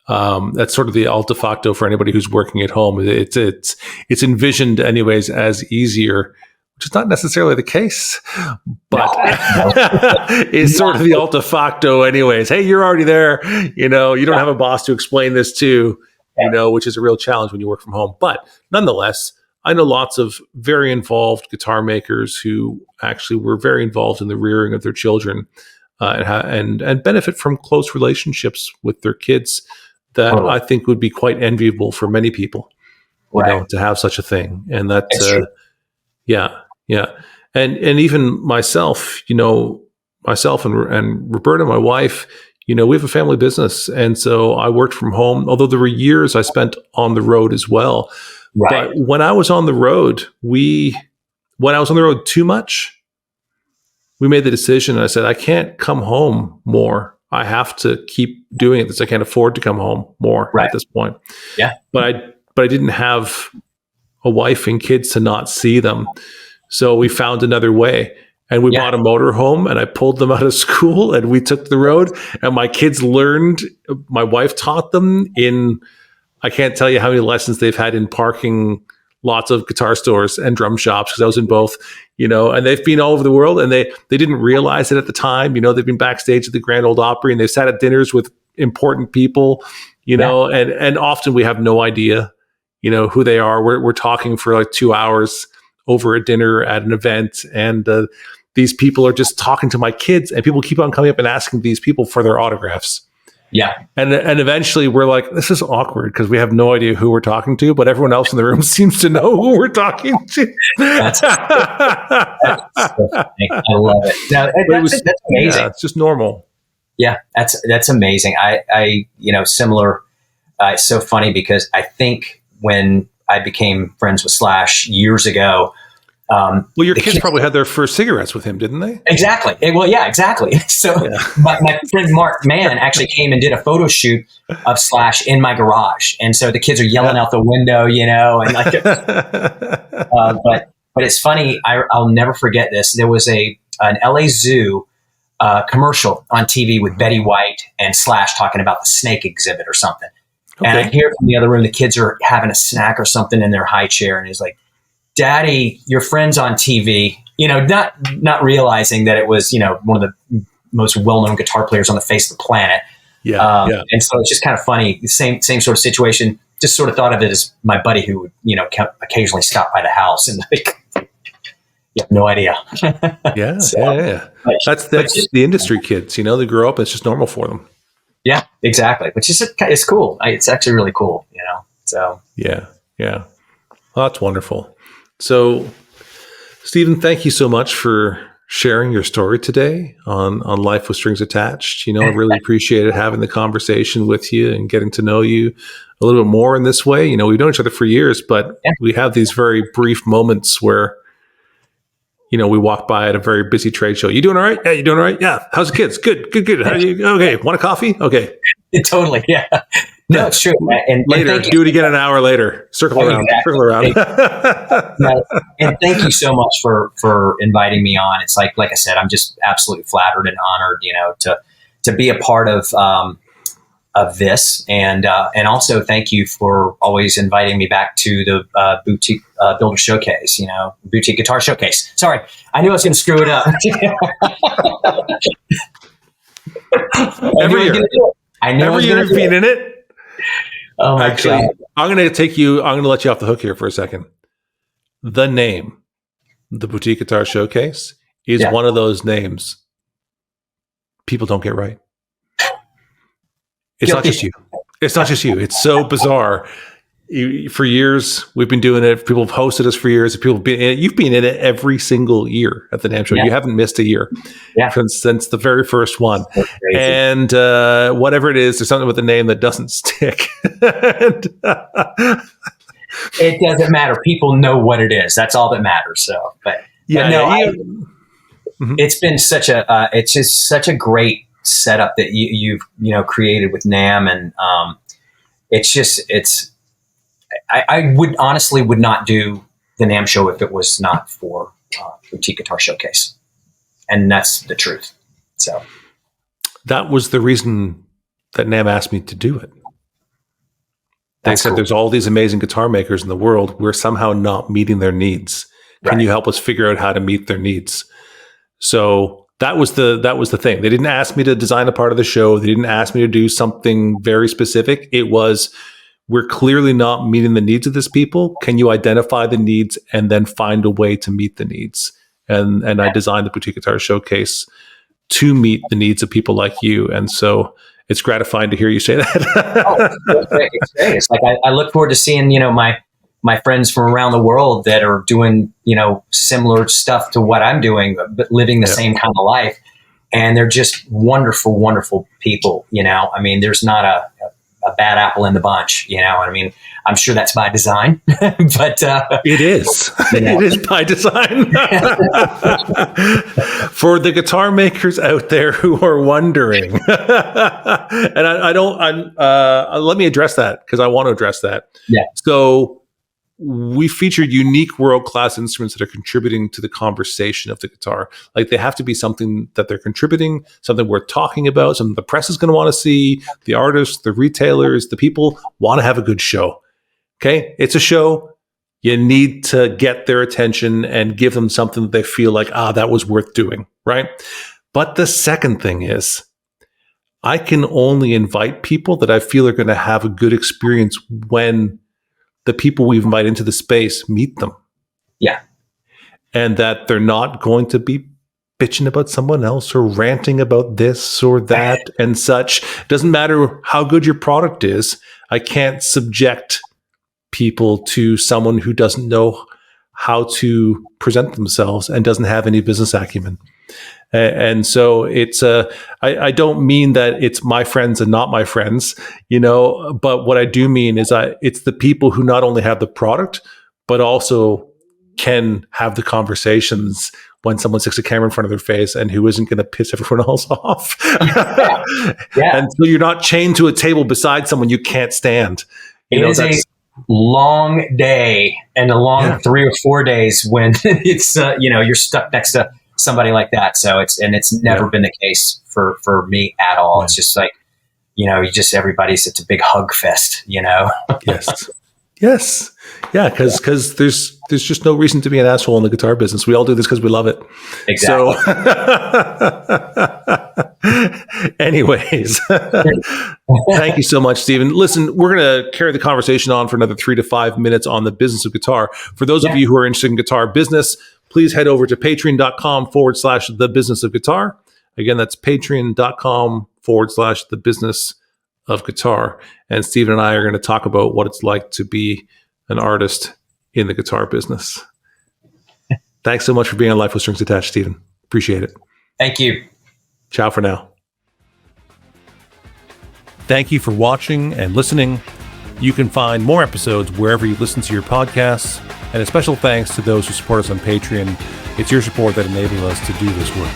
That's sort of the de facto for anybody who's working at home. It's envisioned anyways as easier, which is not necessarily the case, but it's sort of the de facto anyways. Hey, you're already there. You don't have a boss to explain this to, which is a real challenge when you work from home. But nonetheless, I know lots of very involved guitar makers who actually were very involved in the rearing of their children, and benefit from close relationships with their kids. That I think would be quite enviable for many people, to have such a thing. And that's And even myself, myself and Roberta, my wife, we have a family business. And so I worked from home, although there were years I spent on the road as well. Right. But when I was on the road, too much, we made the decision. I said, I can't come home more. I have to keep doing it because I can't afford to come home more at this point. Yeah. But I didn't have a wife and kids to not see them. So we found another way. And we bought a motorhome, and I pulled them out of school, and we took the road, and my kids learned, my wife taught them I can't tell you how many lessons they've had in parking lots of guitar stores and drum shops, because I was in both, and they've been all over the world, and they didn't realize it at the time. They've been backstage at the Grand Ole Opry, and they've sat at dinners with important people, and often we have no idea, who they are. We're talking for like 2 hours over a dinner at an event, and these people are just talking to my kids, and people keep on coming up and asking these people for their autographs. Yeah. And eventually we're like, this is awkward because we have no idea who we're talking to, but everyone else in the room seems to know who we're talking to. That's so funny. I love it. Now, that's amazing. Yeah, it's just normal. Yeah, that's amazing. I similar. It's so funny because I think when I became friends with Slash years ago, well, your kids probably had their first cigarettes with him, didn't they? Exactly. Well, yeah, exactly. So my friend Mark Mann actually came and did a photo shoot of Slash in my garage. And so the kids are yelling out the window, and like, but it's funny. I'll never forget this. There was an LA Zoo commercial on TV with Betty White and Slash talking about the snake exhibit or something. Okay. And I hear from the other room, the kids are having a snack or something in their high chair. And he's like, Daddy, your friend's on TV, not realizing that it was, one of the most well-known guitar players on the face of the planet. Yeah. Yeah. And so it's just kind of funny. Same sort of situation. Just sort of thought of it as my buddy who would, occasionally stop by the house and like, you have no idea. Yeah. So, Yeah. That's the industry kids, they grow up, it's just normal for them. Yeah, exactly. Which is, it's cool. It's actually really cool, so. Yeah. Yeah. Well, that's wonderful. So, Stephen, thank you so much for sharing your story today on Life with Strings Attached. I really appreciated having the conversation with you and getting to know you a little bit more in this way. We've known each other for years, but we have these very brief moments where, we walk by at a very busy trade show. You doing all right? Yeah, you doing all right? Yeah. How's the kids? Good. How are you? Okay. Want a coffee? Okay. Totally. Yeah. No, it's true. And later, do it again an hour later. Circle around. And thank you so much for inviting me on. It's like I said, I'm just absolutely flattered and honored, to be a part of this, and also thank you for always inviting me back to the boutique builder showcase, boutique guitar showcase. Sorry, I knew I was going to screw it up. Every year, you've been in it. Oh my Actually, God. I'm going to let you off the hook here for a second. The name, the Boutique Guitar Showcase, is one of those names people don't get right. It's not just you. It's not just you. It's so bizarre. For years, we've been doing it. People have hosted us for years. You've been in it every single year at the NAMM show. Yeah. You haven't missed a year since the very first one. And whatever it is, there's something with the name that doesn't stick. It doesn't matter. People know what it is. That's all that matters. So, it's been such it's just such a great setup that you've created with NAMM, and I would honestly not do the NAMM show if it was not for Boutique Guitar Showcase, and that's the truth. So that was the reason that NAMM asked me to do it. They said, there's all these amazing guitar makers in the world. We're somehow not meeting their needs. Can you help us figure out how to meet their needs? So that was the thing. They didn't ask me to design a part of the show. They didn't ask me to do something very specific. It was, we're clearly not meeting the needs of this people. Can you identify the needs and then find a way to meet the needs? And I designed the Boutique Guitar Showcase to meet the needs of people like you. And so it's gratifying to hear you say that. It's great. It's like I look forward to seeing, my friends from around the world that are doing, similar stuff to what I'm doing, but living the same kind of life. And they're just wonderful, wonderful people. I mean, there's not a bad apple in the bunch. I'm sure that's by design, but it is. It is by design. For the guitar makers out there who are wondering, and let me address that, because I want to address that. Yeah. So we featured unique world-class instruments that are contributing to the conversation of the guitar. Like, they have to be something that they're contributing, something worth talking about, something the press is going to want to see, the artists, the retailers, the people want to have a good show. Okay? It's a show. You need to get their attention and give them something that they feel like, that was worth doing, right? But the second thing is, I can only invite people that I feel are going to have a good experience when the people we invite into the space meet them. Yeah. And that they're not going to be bitching about someone else or ranting about this or that and such. Doesn't matter how good your product is. I can't subject people to someone who doesn't know how to present themselves and doesn't have any business acumen. And so it's I don't mean that it's my friends and not my friends, but what I do mean is it's the people who not only have the product, but also can have the conversations when someone sticks a camera in front of their face and who isn't going to piss everyone else off. Yeah. And so you're not chained to a table beside someone you can't stand. It is a long day and a long 3 or 4 days when it's, you're stuck next to somebody like that. So it's never been the case for me at all. It's just like, everybody's, it's a big hug fest, Yes. Yes. Yeah, because there's just no reason to be an asshole in the guitar business. We all do this because we love it. Exactly. So, anyways, thank you so much, Stephen. Listen, we're going to carry the conversation on for another 3 to 5 minutes on the business of guitar. For those of you who are interested in guitar business, please head over to patreon.com/the business of guitar. Again, that's patreon.com/the business of guitar. And Stephen and I are going to talk about what it's like to be an artist in the guitar business. Thanks so much for being on Life with Strings Attached, Stephen. Appreciate it. Thank you. Ciao for now. Thank you for watching and listening. You can find more episodes wherever you listen to your podcasts. And a special thanks to those who support us on Patreon. It's your support that enables us to do this work.